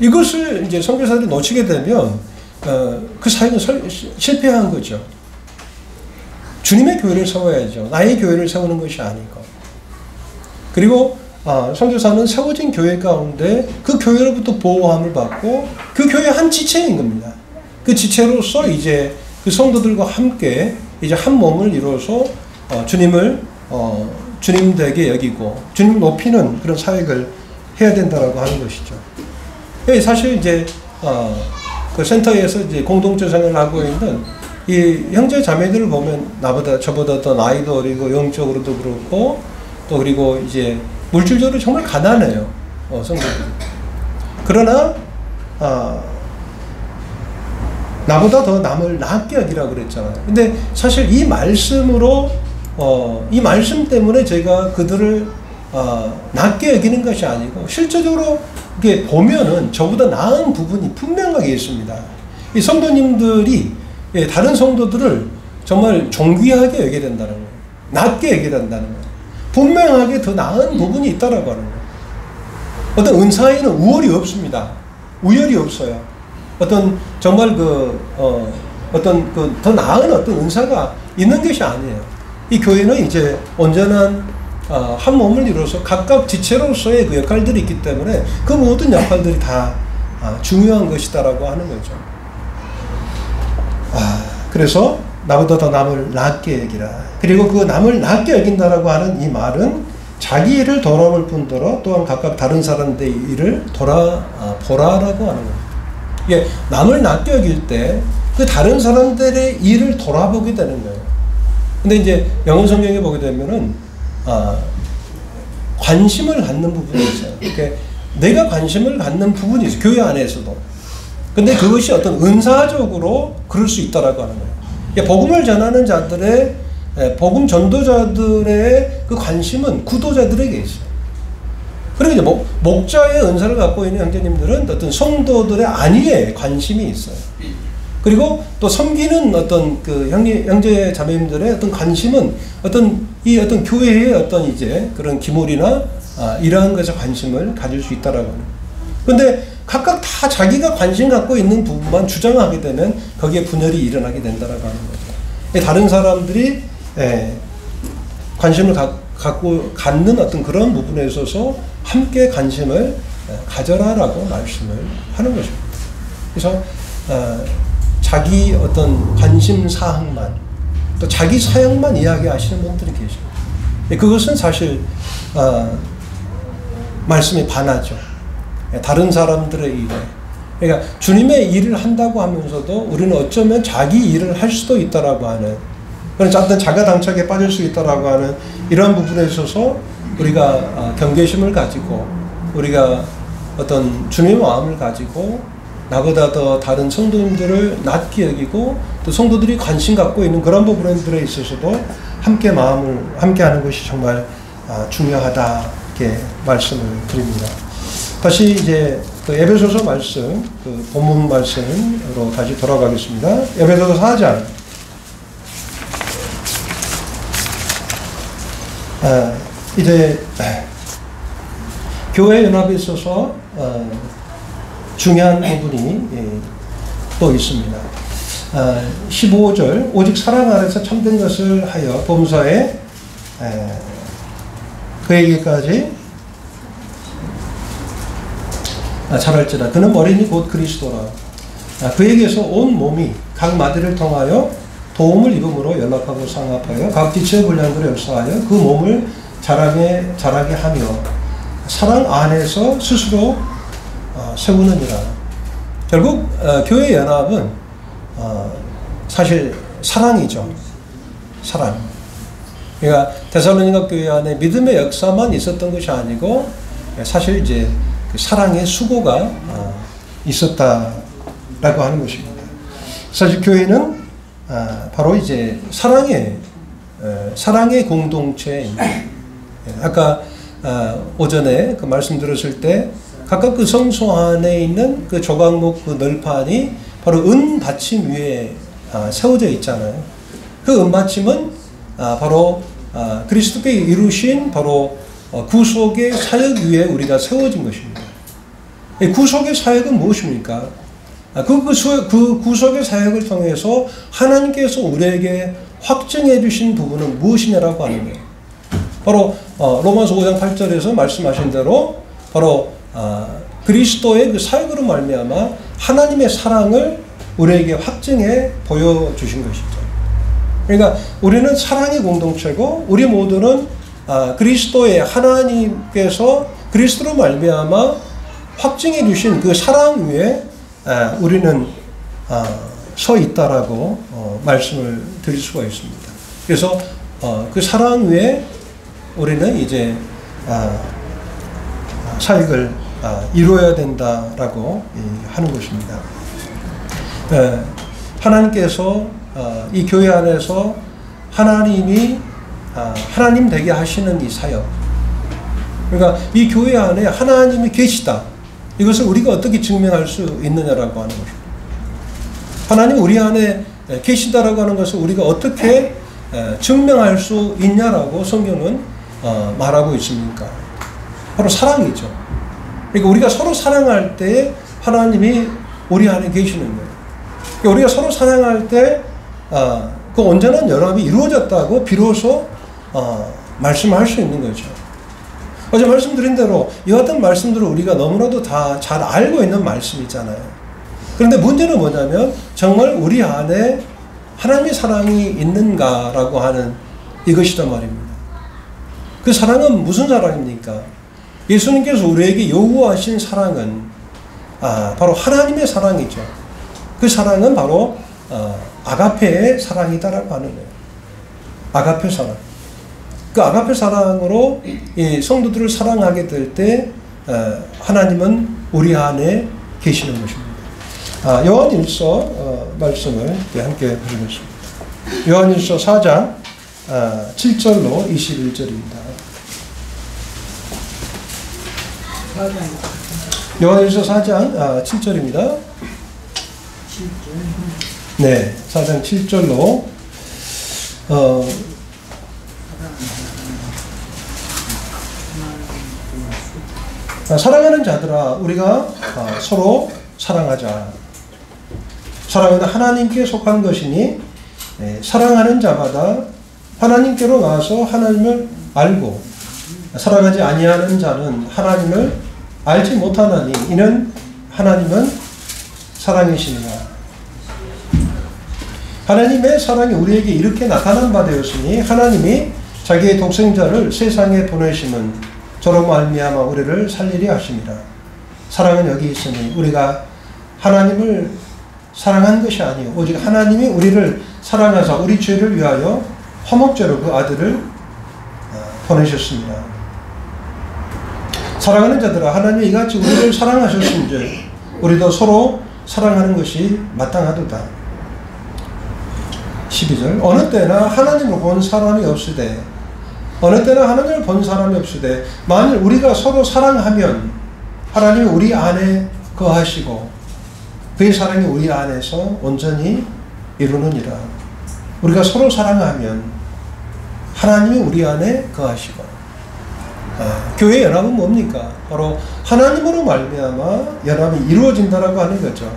이것을 이제 선교사들이 놓치게 되면 그 사역은 실패한 거죠. 주님의 교회를 세워야죠. 나의 교회를 세우는 것이 아니고. 그리고 선교사는 세워진 교회 가운데 그 교회로부터 보호함을 받고 그 교회의 한 지체인 겁니다. 그 지체로서 이제 그 성도들과 함께 이제 한 몸을 이루어서 주님을 주님되게 여기고 주님 높이는 그런 사역을 해야 된다라고 하는 것이죠. 사실 이제 그 센터에서 이제 공동체 생활을 하고 있는 이 형제 자매들을 보면 저보다 더 나이도 어리고 영적으로도 그렇고 또 그리고 이제 물질적으로 정말 가난해요. 성도들이. 그러나 나보다 더 남을 낮게 여기라고 그랬잖아요. 근데 사실 이 말씀으로 이 말씀 때문에 제가 그들을 낮게 여기는 것이 아니고 실제적으로 이게 보면은 저보다 나은 부분이 분명하게 있습니다. 이 성도님들이 다른 성도들을 정말 존귀하게 여겨야 된다는 거예요. 낮게 여겨야 된다는 거예요. 분명하게 더 나은 부분이 있다라고 하는 거예요. 어떤 은사에는 우월이 없습니다. 우열이 없어요. 어떤 정말 어떤 더 나은 어떤 은사가 있는 것이 아니에요. 이 교회는 이제 온전한 한 몸을 이루어서 각각 지체로서의 그 역할들이 있기 때문에 그 모든 역할들이 다 중요한 것이다라고 하는 거죠. 그래서 나보다 더 남을 낮게 여기라. 그리고 그 남을 낮게 여긴다라고 하는 이 말은 자기 일을 돌아볼 뿐더러 또한 각각 다른 사람들의 일을 돌아보라라고 하는 거예요. 이게 남을 낮게 여길 때 그 다른 사람들의 일을 돌아보게 되는 거예요. 근데 이제 영어 성경에 보게 되면은 관심을 갖는 부분이 있어요. 이렇게 내가 관심을 갖는 부분이 있어요. 교회 안에서도. 근데 그것이 어떤 은사적으로 그럴 수 있다라고 하는 거예요. 복음을 전하는 자들의 복음 전도자들의 그 관심은 구도자들에게 있어요. 그리고 이제 목자의 은사를 갖고 있는 형제님들은 어떤 성도들의 안위에 관심이 있어요. 그리고 또 섬기는 어떤 그 형제 자매님들의 어떤 관심은 어떤 교회의 어떤 이제 그런 기물이나 이러한 것에 관심을 가질 수 있다라고 하는. 그런데 각각 다 자기가 관심 갖고 있는 부분만 주장하게 되면 거기에 분열이 일어나게 된다라고 하는 거죠. 다른 사람들이 관심을 갖는 어떤 그런 부분에 있어서 함께 관심을 가져라라고 말씀을 하는 것입니다. 그래서 자기 어떤 관심 사항만 또 자기 사역만 이야기하시는 분들이 계십니다. 그것은 사실 말씀이 반하죠. 다른 사람들의 일에. 그러니까 주님의 일을 한다고 하면서도 우리는 어쩌면 자기 일을 할 수도 있다라고 하는, 어떤 자가당착에 빠질 수 있다라고 하는 이러한 부분에 있어서 우리가 경계심을 가지고 우리가 어떤 주님의 마음을 가지고 나보다 더 다른 성도님들을 낮게 여기고 또 성도들이 관심 갖고 있는 그런 부분들에 있어서도 함께 마음을 함께 하는 것이 정말 중요하다 이렇게 말씀을 드립니다. 다시 이제 그 에베소서 말씀, 그 본문 말씀으로 다시 돌아가겠습니다. 에베소서 4장. 이제 교회 연합에 있어서 중요한 부분이 또 있습니다. 15절 오직 사랑 안에서 참된 것을 하여 범사에 그에게까지 잘할지라. 그는 머리니 곧 그리스도라. 그에게서 온 몸이 각 마디를 통하여 도움을 입음으로 연락하고 상합하여 각 지체의 분량들을 역사하여 그 몸을 자라게 하며 사랑 안에서 스스로 세우느니라. 결국 교회 연합은 사실 사랑이죠. 사랑. 그러니까 데살로니가 교회 안에 믿음의 역사만 있었던 것이 아니고 사실 이제 그 사랑의 수고가 있었다라고 하는 것입니다. 사실 교회는 바로 이제 사랑의 공동체입니다. 아까 오전에 그 말씀 들었을 때 각각 그 성소 안에 있는 그 조각목 그 널판이 바로 은 받침 위에 세워져 있잖아요. 그 은 받침은 바로 그리스도께 이루신 바로 구속의 사역 위에 우리가 세워진 것입니다. 구속의 사역은 무엇입니까? 그 구속의 사역을 통해서 하나님께서 우리에게 확증해 주신 부분은 무엇이냐라고 하는 거예요. 바로 로마서 5장 8절에서 말씀하신 대로 바로 그리스도의 그 사역으로 말미암아 하나님의 사랑을 우리에게 확증해 보여주신 것이죠. 그러니까 우리는 사랑의 공동체고 우리 모두는 그리스도의 하나님께서 그리스도로 말미암아 확증해 주신 그 사랑 위에 우리는 서 있다라고 말씀을 드릴 수가 있습니다. 그래서 그 사랑 위에 우리는 이제 사역을 이루어야 된다라고 하는 것입니다. 하나님께서 이 교회 안에서 하나님이 하나님 되게 하시는 이 사역, 그러니까 이 교회 안에 하나님이 계시다, 이것을 우리가 어떻게 증명할 수 있느냐라고 하는 것입니다. 하나님 우리 안에 계시다라고 하는 것을 우리가 어떻게 증명할 수 있냐라고 성경은 말하고 있습니까? 바로 사랑이죠. 그러니까 우리가 서로 사랑할 때 하나님이 우리 안에 계시는 거예요. 그러니까 우리가 서로 사랑할 때 그 온전한 연합이 이루어졌다고 비로소 말씀할 수 있는 거죠. 어제 말씀드린 대로 이 같은 말씀들을 우리가 너무나도 다 잘 알고 있는 말씀이잖아요. 그런데 문제는 뭐냐면 정말 우리 안에 하나님의 사랑이 있는가라고 하는 이것이란 말입니다. 그 사랑은 무슨 사랑입니까? 예수님께서 우리에게 요구하신 사랑은 바로 하나님의 사랑이죠. 그 사랑은 바로 아가페의 사랑이다라고 하는 거예요. 아가페 사랑. 그 아가페 사랑으로 이 성도들을 사랑하게 될 때 하나님은 우리 안에 계시는 것입니다. 요한일서 말씀을 함께 보시겠습니다. 요한일서 4장 7절로 21절입니다. 요한일서 4장 7절입니다. 네, 4장 7절로 사랑하는 자들아 우리가 서로 사랑하자. 사랑은 하나님께 속한 것이니 사랑하는 자마다 하나님께로 나와서 하나님을 알고 사랑하지 아니하는 자는 하나님을 알지 못하나니 이는 하나님은 사랑이시니라. 하나님의 사랑이 우리에게 이렇게 나타난 바 되었으니 하나님이 자기의 독생자를 세상에 보내심은 저로 말미암아 우리를 살리려 하심이라. 사랑은 여기 있으니 우리가 하나님을 사랑한 것이 아니요 오직 하나님이 우리를 사랑하사 우리 죄를 위하여 화목제로 그 아들을 보내셨습니다. 사랑하는 자들아 하나님이 이같이 우리를 사랑하셨은즉 우리도 서로 사랑하는 것이 마땅하도다. 12절 어느 때나 하나님을 본 사람이 없으되 어느 때나 하나님을 본 사람이 없으되 만일 우리가 서로 사랑하면 하나님이 우리 안에 거하시고 그의 사랑이 우리 안에서 온전히 이루느니라. 우리가 서로 사랑하면 하나님이 우리 안에 거하시고 교회 연합은 뭡니까? 바로 하나님으로 말미암아 연합이 이루어진다라고 하는 거죠.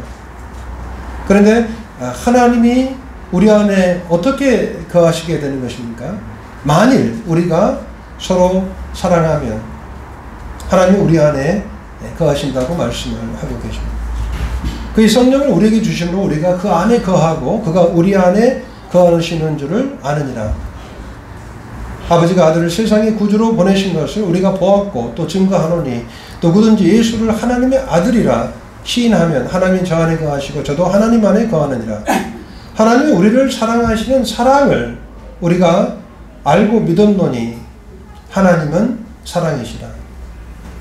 그런데 하나님이 우리 안에 어떻게 거하시게 되는 것입니까? 만일 우리가 서로 사랑하면 하나님이 우리 안에 거하신다고 말씀을 하고 계십니다. 그의 성령을 우리에게 주심으로 우리가 그 안에 거하고 그가 우리 안에 거하시는 줄을 아느니라. 아버지가 아들을 세상의 구주로 보내신 것을 우리가 보았고 또 증거하노니 누구든지 예수를 하나님의 아들이라 시인하면 하나님이 저 안에 거하시고 저도 하나님 안에 거하느니라. 하나님이 우리를 사랑하시는 사랑을 우리가 알고 믿었노니 하나님은 사랑이시라.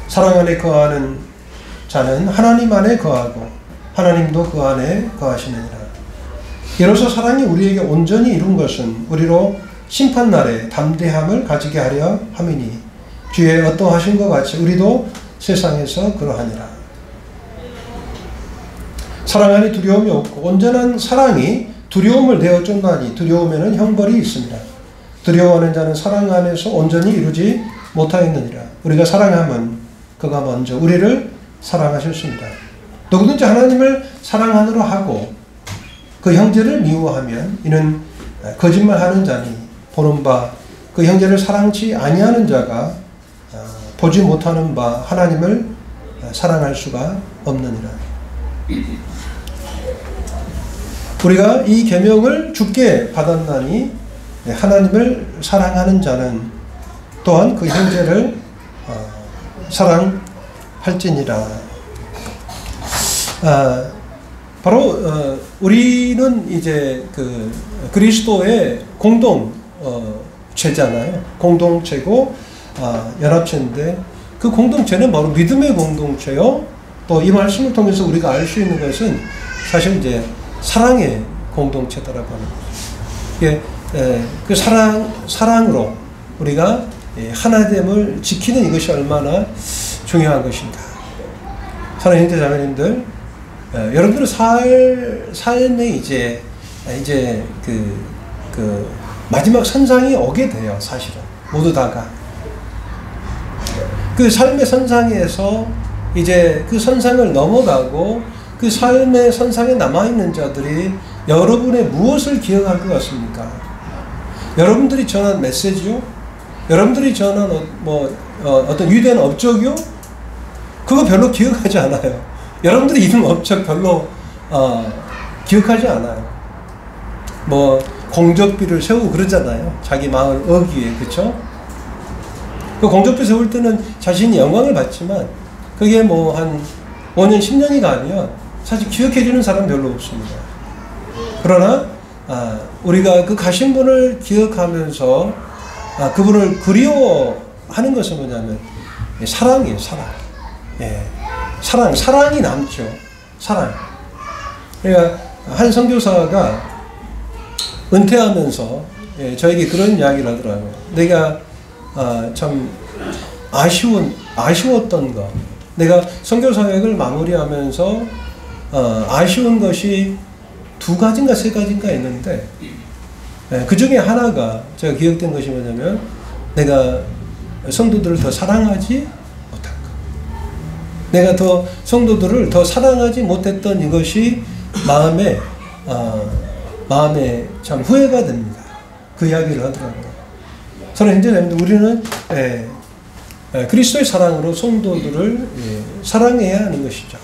사랑 안에 거하는 자는 하나님 안에 거하고 하나님도 그 안에 거하시느니라. 이로써 사랑이 우리에게 온전히 이룬 것은 우리로 심판날에 담대함을 가지게 하려 함이니 주의 어떠하신 것 같이 우리도 세상에서 그러하니라. 사랑 안에 두려움이 없고 온전한 사랑이 두려움을 내어 쫓나니 두려움에는 형벌이 있습니다. 두려워하는 자는 사랑 안에서 온전히 이루지 못하였느니라. 우리가 사랑하면 그가 먼저 우리를 사랑하셨습니다. 누구든지 하나님을 사랑하느라 하고 그 형제를 미워하면 이는 거짓말하는 자니 보는 바 그 형제를 사랑치 아니하는 자가 보지 못하는 바 하나님을 사랑할 수가 없느니라. 우리가 이 계명을 주께 받았나니 하나님을 사랑하는 자는 또한 그 형제를 사랑할지니라. 바로 우리는 이제 그 그리스도의 공동체잖아요. 공동체고 연합체인데 그 공동체는 바로 믿음의 공동체요. 또 이 말씀을 통해서 우리가 알 수 있는 것은 사실 이제 사랑의 공동체다라고 하는 거죠. 그 사랑으로 우리가 하나됨을 지키는 이것이 얼마나 중요한 것인가. 사랑하는 형제 자매님들, 여러분들의 삶에 이제 그 마지막 선상에 오게 돼요. 사실은 모두 다가 그 삶의 선상에서 이제 그 선상을 넘어가고 그 삶의 선상에 남아있는 자들이 여러분의 무엇을 기억할 것 같습니까? 여러분들이 전한 메시지요? 여러분들이 전한 어떤 위대한 업적이요? 그거 별로 기억하지 않아요. 여러분들이 이룬 업적 별로 기억하지 않아요. 뭐 공적비를 세우고 그러잖아요. 자기 마을 어기에, 그쵸? 그 공적비 세울 때는 자신이 영광을 받지만 그게 뭐 한 5년 10년이 가면 사실 기억해 주는 사람 별로 없습니다. 그러나 우리가 그 가신 분을 기억하면서 그분을 그리워하는 것은 뭐냐면 사랑이에요. 사랑. 예. 사랑이 남죠. 사랑. 그러니까 한 선교사가 은퇴하면서 저에게 그런 이야기를 하더라고요. 내가 참 아쉬웠던 거. 내가 선교 사역을 마무리하면서 아쉬운 것이 2가지인가 3가지인가 있는데 그 중에 하나가 제가 기억된 것이 뭐냐면 내가 성도들을 더 사랑하지 못한 것. 내가 더 성도들을 더 사랑하지 못했던 이것이 마음에 참 후회가 됩니다. 그 이야기를 하더라고요. 저는 현재 우리는 그리스도의 사랑으로 성도들을 사랑해야 하는 것이죠.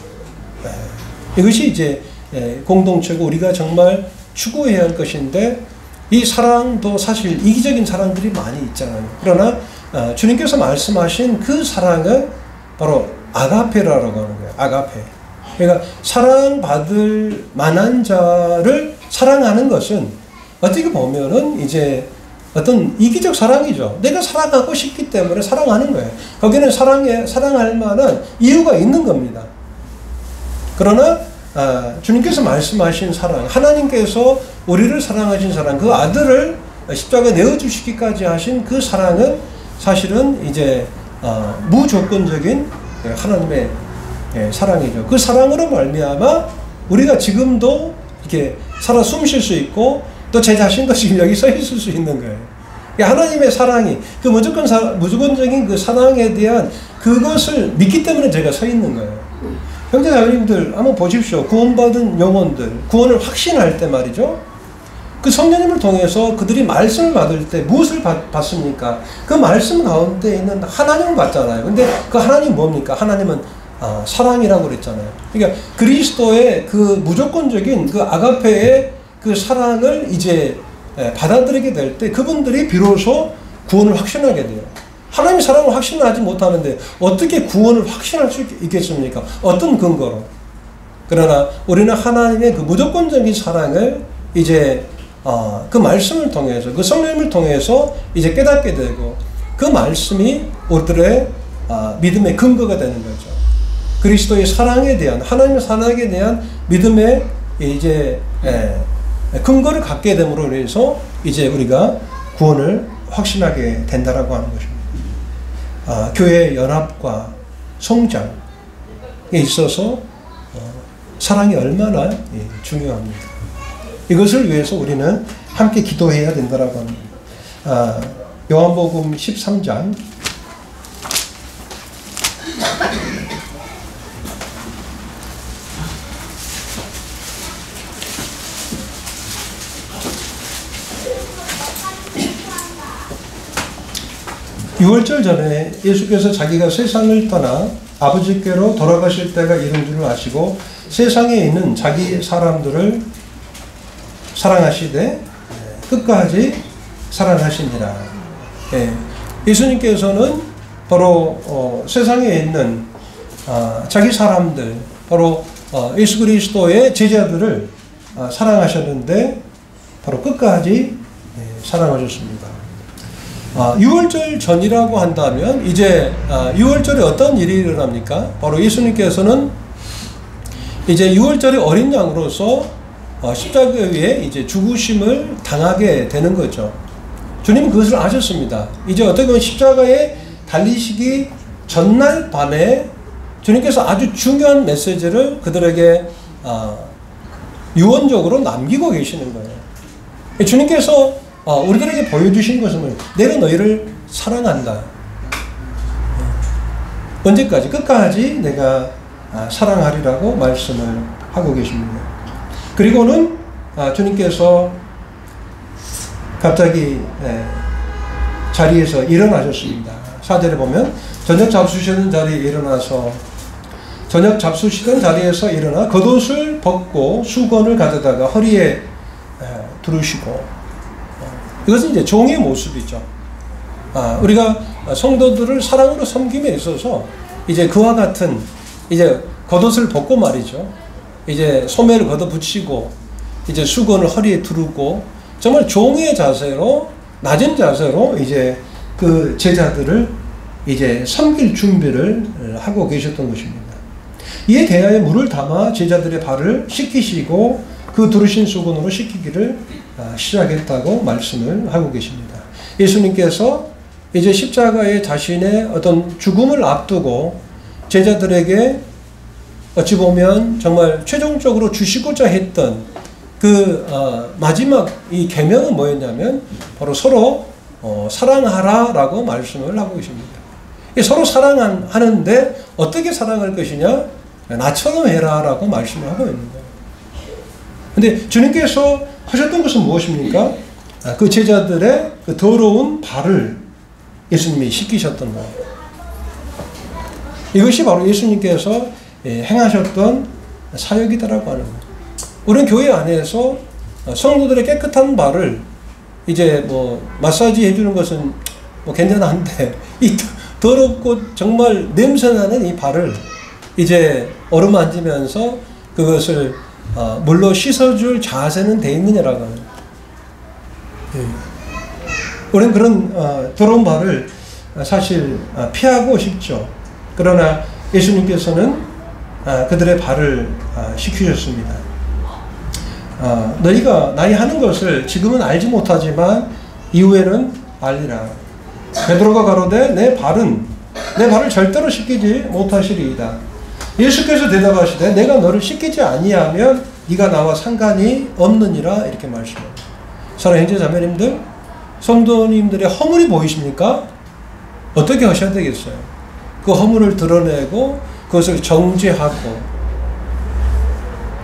이것이 이제 공동체고 우리가 정말 추구해야 할 것인데 이 사랑도 사실 이기적인 사랑들이 많이 있잖아요. 그러나 주님께서 말씀하신 그 사랑은 바로 아가페라고 하는 거예요. 아가페. 그러니까 사랑받을 만한 자를 사랑하는 것은 어떻게 보면은 이제 어떤 이기적 사랑이죠. 내가 사랑하고 싶기 때문에 사랑하는 거예요. 거기는 사랑할 만한 이유가 있는 겁니다. 그러나 주님께서 말씀하신 사랑, 하나님께서 우리를 사랑하신 사랑, 그 아들을 십자가에 내어주시기까지 하신 그 사랑은 사실은 이제 무조건적인 하나님의 사랑이죠. 그 사랑으로 말미암아 우리가 지금도 이렇게 살아 숨쉴 수 있고 또 제 자신도 지금 여기 서 있을 수 있는 거예요. 하나님의 사랑이 그 무조건적인 그 사랑에 대한 그것을 믿기 때문에 제가 서 있는 거예요. 형제자매님들 한번 보십시오. 구원받은 영혼들 구원을 확신할 때 말이죠. 그 성령님을 통해서 그들이 말씀을 받을 때 무엇을 받습니까? 그 말씀 가운데 있는 하나님을 받잖아요. 근데 그 하나님 뭡니까? 하나님은 사랑이라고 그랬잖아요. 그러니까 그리스도의 그 무조건적인 그 아가페의 그 사랑을 이제 받아들이게 될 때 그분들이 비로소 구원을 확신하게 돼요. 하나님의 사랑을 확신하지 못하는데 어떻게 구원을 확신할 수 있겠습니까? 어떤 근거로? 그러나 우리는 하나님의 그 무조건적인 사랑을 이제 그 말씀을 통해서 그 성령님을 통해서 이제 깨닫게 되고 그 말씀이 우리들의 믿음의 근거가 되는 거죠. 그리스도의 사랑에 대한 하나님의 사랑에 대한 믿음의 이제 근거를 갖게 됨으로 인해서 이제 우리가 구원을 확신하게 된다라고 하는 것입니다. 교회의 연합과 성장에 있어서 사랑이 얼마나 중요합니다. 이것을 위해서 우리는 함께 기도해야 된다라고 합니다. 요한복음 13장 6월절 전에 예수께서 자기가 세상을 떠나 아버지께로 돌아가실 때가 이른 줄을 아시고 세상에 있는 자기 사람들을 사랑하시되 끝까지 사랑하시니라. 예수님께서는 바로 세상에 있는 자기 사람들, 바로 예수 그리스도의 제자들을 사랑하셨는데 바로 끝까지 사랑하셨습니다. 6월절 전이라고 한다면 이제 6월절에 어떤 일이 일어납니까? 바로 예수님께서는 이제 6월절의 어린 양으로서 십자가 위에 이제 죽으심을 당하게 되는 거죠. 주님은 그것을 아셨습니다. 이제 어떻게 보면 십자가에 달리시기 전날 밤에 주님께서 아주 중요한 메시지를 그들에게 유언적으로 남기고 계시는 거예요. 주님께서 우리들에게 보여주신 것은 내가 너희를 사랑한다. 언제까지? 끝까지 내가 사랑하리라고 말씀을 하고 계십니다. 그리고는 주님께서 갑자기 자리에서 일어나셨습니다. 4절에 보면 저녁 잡수시던 자리에 일어나서 저녁 잡수시던 자리에서 일어나 겉옷을 벗고 수건을 가져다가 허리에 두르시고, 이것은 이제 종의 모습이죠. 우리가 성도들을 사랑으로 섬김에 있어서 이제 그와 같은 이제 겉옷을 벗고 말이죠. 이제 소매를 걷어 붙이고 이제 수건을 허리에 두르고 정말 종의 자세로, 낮은 자세로 이제 그 제자들을 이제 섬길 준비를 하고 계셨던 것입니다. 이에 대하여 물을 담아 제자들의 발을 씻기시고 그 두르신 수건으로 씻기기를 시작했다고 말씀을 하고 계십니다. 예수님께서 이제 십자가에 자신의 어떤 죽음을 앞두고 제자들에게 어찌 보면 정말 최종적으로 주시고자 했던 그 마지막 이 계명은 뭐였냐면 바로 서로 사랑하라라고 말씀을 하고 계십니다. 서로 사랑하는데 어떻게 사랑할 것이냐? 나처럼 해라라고 말씀을 하고 있는 거예요. 근데 주님께서 하셨던 것은 무엇입니까? 그 제자들의 그 더러운 발을 예수님이 씻기셨던 거예요. 이것이 바로 예수님께서 행하셨던 사역이다라고 하는 거예요. 우리는 교회 안에서 성도들의 깨끗한 발을 이제 뭐 마사지 해주는 것은 뭐 괜찮은데 이 더럽고 정말 냄새나는 이 발을 이제 어루만지면서 그것을 물로 씻어줄 자세는 돼 있느냐라고 하는 거예요. 우리는 그런 더러운 발을 사실 피하고 싶죠. 그러나 예수님께서는 그들의 발을 씻기셨습니다. 너희가 나의 하는 것을 지금은 알지 못하지만 이후에는 알리라. 베드로가 가로되 내 발을 절대로 씻기지 못하시리이다. 예수께서 대답하시되 내가 너를 씻기지 아니하면 네가 나와 상관이 없느니라 이렇게 말씀합니다. 사랑하는 형제 자매님들, 성도님들의 허물이 보이십니까? 어떻게 하셔야 되겠어요? 그 허물을 드러내고 그것을 정죄하고가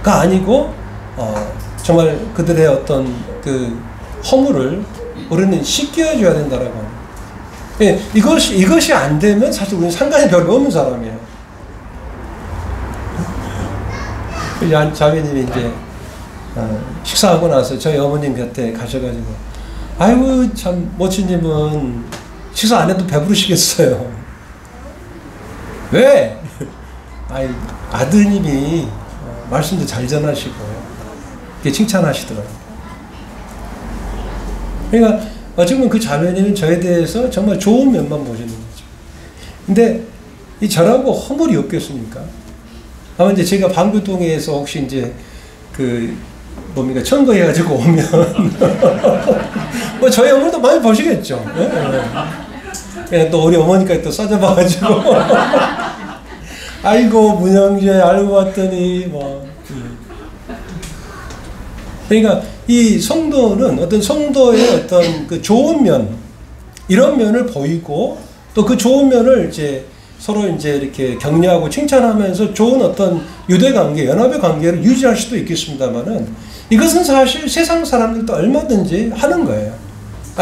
아니고 정말 그들의 어떤 그 허물을 우리는 씻겨줘야 된다라고 합니다. 이것이 안 되면 사실 우리는 상관이 별로 없는 사람이에요. 한 자매님이 이제 식사하고 나서 저희 어머님 곁에 가셔가지고, 아이고 참 모친님은 식사 안 해도 배부르시겠어요. 왜? 아드님이 말씀도 잘 전하시고 이렇게 칭찬하시더라고요. 그러니까 어쩌면 그 자매님은 저에 대해서 정말 좋은 면만 보시는 거죠. 근데 이 저라고 허물이 없겠습니까? 아마 이제 제가 방구동에서 혹시 이제 그 뭡니까 천거해가지고 오면 뭐 저희 어머니도 많이 보시겠죠. 네. 또 우리 어머니까지 또 싸져봐가지고 아이고 문영재 알고 봤더니 뭐. 그러니까 이 성도는 어떤 성도의 어떤 그 좋은 면, 이런 면을 보이고 또 그 좋은 면을 이제 서로 이제 이렇게 격려하고 칭찬하면서 좋은 어떤 유대 관계, 연합의 관계를 유지할 수도 있겠습니다만은 이것은 사실 세상 사람들도 얼마든지 하는 거예요.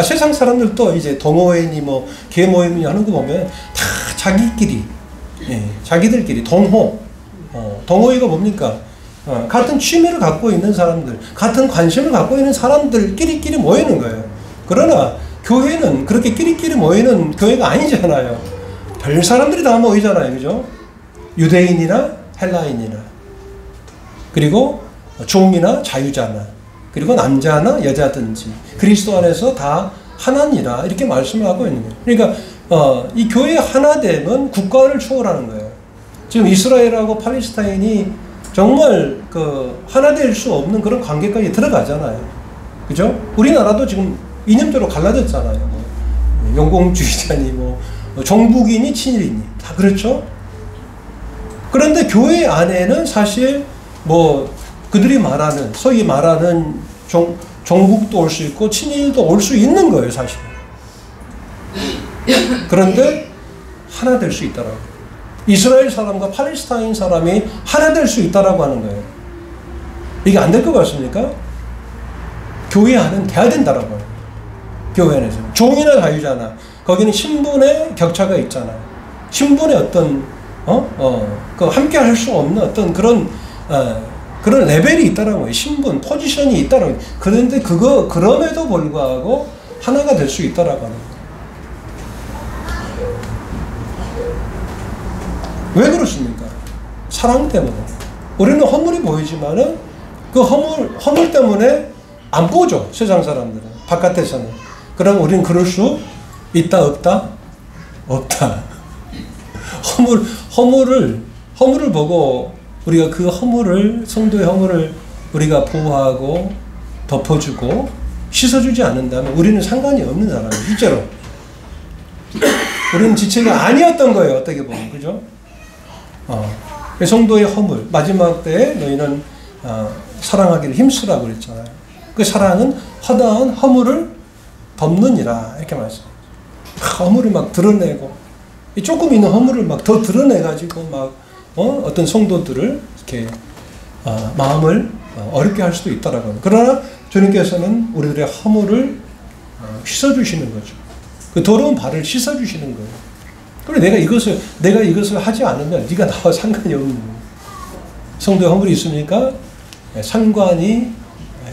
세상 사람들도 이제 동호회니 뭐 계모임이 하는 거 보면 다 자기끼리, 자기들끼리 동호회가 뭡니까? 같은 취미를 갖고 있는 사람들, 같은 관심을 갖고 있는 사람들끼리 모이는 거예요. 그러나 교회는 그렇게 끼리끼리 모이는 교회가 아니잖아요. 별 사람들이 다 모이잖아요. 그죠? 유대인이나 헬라인이나, 그리고 종이나 자유자나, 그리고 남자나 여자든지 그리스도 안에서 다 하나니라 이렇게 말씀을 하고 있는 거예요. 그러니까 이 교회의 하나됨은 국가를 초월하는 거예요. 지금 이스라엘하고 팔레스타인이 정말 그 하나 될 수 없는 그런 관계까지 들어가잖아요. 그죠? 우리나라도 지금 이념적으로 갈라졌잖아요. 뭐 용공주의자니 뭐 종북이니 친일이니 다 그렇죠? 그런데 교회 안에는 사실 뭐 그들이 말하는 소위 말하는 종국도 올 수 있고 친일도 올 수 있는 거예요, 사실. 그런데 하나 될 수 있다라고. 이스라엘 사람과 팔레스타인 사람이 하나 될 수 있다라고 하는 거예요. 이게 안 될 것 같습니까? 교회 안은 돼야 된다라고 해요. 교회 안에서. 종이나 자유잖아. 거기는 신분의 격차가 있잖아. 신분의 어떤, 그 함께 할 수 없는 어떤 그런 레벨이 있다라고 해요. 신분, 포지션이 있다라고 해요. 그런데 그럼에도 불구하고 하나가 될 수 있다라고 하는 거예요. 왜 그렇습니까? 사랑 때문에. 우리는 허물이 보이지만은 그 허물 때문에 안 보죠. 세상 사람들은. 바깥에서는. 그럼 우리는 그럴 수 있다, 없다? 없다. 허물을 보고 우리가 그 허물을, 성도의 허물을 우리가 보호하고 덮어주고 씻어주지 않는다면 우리는 상관이 없는 사람이에요. 실제로. 우리는 지체가 아니었던 거예요. 어떻게 보면. 그죠? 성도의 허물. 마지막 때에 너희는 사랑하기를 힘쓰라고 그랬잖아요. 그 사랑은 허다한 허물을 덮느니라. 이렇게 말씀합니다. 허물을 막 드러내고, 조금 있는 허물을 막 더 드러내가지고 막, 어떤 성도들을 이렇게, 마음을 어렵게 할 수도 있다라고 합니다. 그러나 주님께서는 우리들의 허물을 씻어주시는 거죠. 그 더러운 발을 씻어주시는 거예요. 그래, 내가 이것을 하지 않으면 네가 나와 상관이 없는 거예요. 성도의 허물이 있으니까 상관이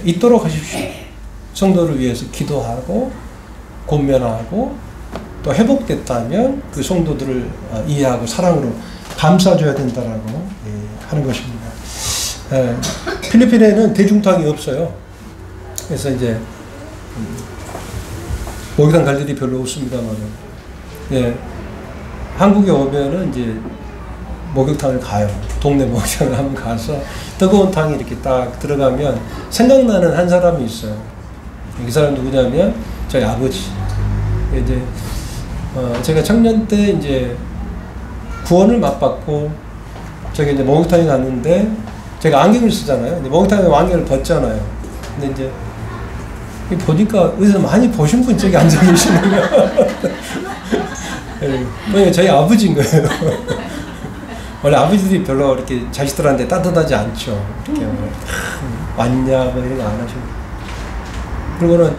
있도록 하십시오. 성도를 위해서 기도하고 권면하고 또 회복됐다면 그 성도들을 이해하고 사랑으로 감싸줘야 된다라고 하는 것입니다. 필리핀에는 대중탕이 없어요. 그래서 이제 목욕탕 갈 일이 별로 없습니다만, 한국에 오면은 이제 목욕탕을 가요. 동네 목욕탕을 한번 가서 뜨거운 탕이 이렇게 딱 들어가면 생각나는 한 사람이 있어요. 그 사람 누구냐면 저희 아버지. 이제 제가 청년 때 이제 구원을 맛봤고 저기 이제 목욕탕에 갔는데 제가 안경을 쓰잖아요. 목욕탕에 안경을 벗잖아요. 근데 이제 보니까 어디서 많이 보신 분 저기 앉아 계시는 거예요. 그러니까 저희 아버지인 거예요. 원래 아버지들이 별로 이렇게 자식들한테 따뜻하지 않죠. 이렇게 왔냐 뭐 이런 거 안 하시고. 그리고는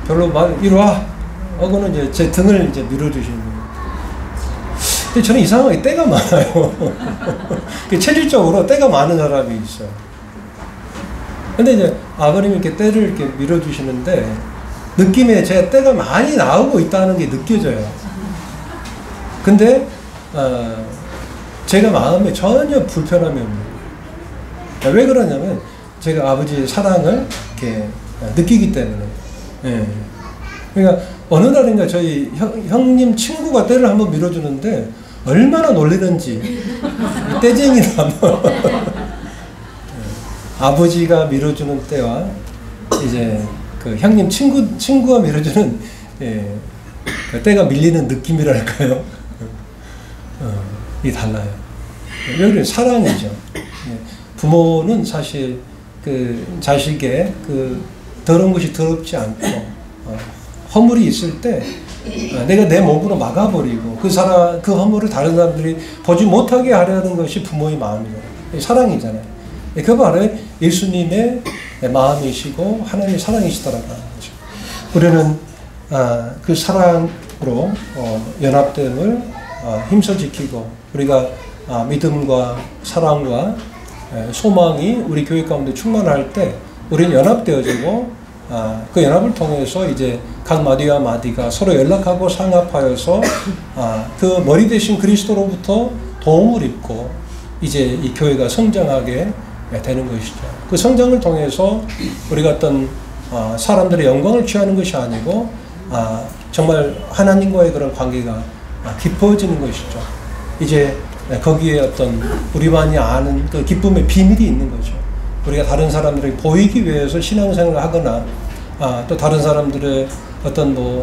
별로 막 이리 와 하고는 이제 제 등을 이제 밀어주시는 거예요. 근데 저는 이상하게 때가 많아요. 체질적으로 때가 많은 사람이 있어요. 근데 이제 아버님이 이렇게 때를 이렇게 밀어주시는데 느낌에 제 때가 많이 나오고 있다는 게 느껴져요. 근데 제가 마음에 전혀 불편함이 없는 거예요. 왜 그러냐면 제가 아버지의 사랑을 이렇게 느끼기 때문에. 그러니까 어느 날인가 저희 형님 친구가 때를 한번 밀어주는데 얼마나 놀리는지 떼쟁이나 뭐 아버지가 밀어주는 때와 이제 그 형님 친구가 밀어주는 그 때가 밀리는 느낌이랄까요? 이 달라요. 왜 그래요? 사랑이죠. 부모는 사실 그 자식의 그 더러운 것이 더럽지 않고 허물이 있을 때 내가 내 몸으로 막아버리고 그 허물을 다른 사람들이 보지 못하게 하려는 것이 부모의 마음이잖아요. 사랑이잖아요. 그 바로 예수님의 마음이시고 하나님의 사랑이시더라고요. 우리는 그 사랑으로 연합됨을 힘써 지키고 우리가 믿음과 사랑과 소망이 우리 교회 가운데 충만할 때 우리는 연합되어지고 그 연합을 통해서 이제 각 마디와 마디가 서로 연락하고 상합하여서 그 머리 대신 그리스도로부터 도움을 입고 이제 이 교회가 성장하게 되는 것이죠. 그 성장을 통해서 우리가 어떤 사람들의 영광을 취하는 것이 아니고 정말 하나님과의 그런 관계가 깊어지는 것이죠. 이제 거기에 어떤 우리만이 아는 그 기쁨의 비밀이 있는 거죠. 우리가 다른 사람들에게 보이기 위해서 신앙생활을 하거나 또 다른 사람들의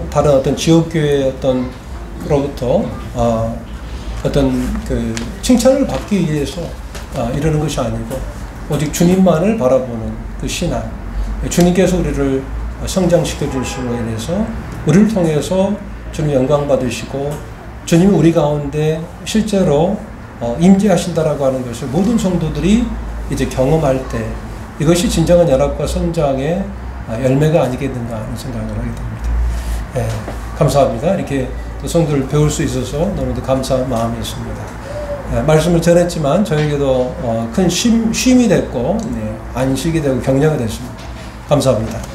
다른 어떤 지역교회의 로부터 어떤 그 칭찬을 받기 위해서 이러는 것이 아니고 오직 주님만을 바라보는 그 신앙, 주님께서 우리를 성장시켜 주시고 인해서 우리를 통해서 주님 영광 받으시고 주님이 우리 가운데 실제로 임재하신다라고 하는 것을 모든 성도들이 이제 경험할 때 이것이 진정한 연합과 성장의 열매가 아니겠는가 하는 생각을 하게 됩니다. 예, 감사합니다. 이렇게 또 성도를 배울 수 있어서 너무도 감사한 마음이 있습니다. 예, 말씀을 전했지만 저에게도 큰 쉼이 됐고 안식이 되고 격려가 됐습니다. 감사합니다.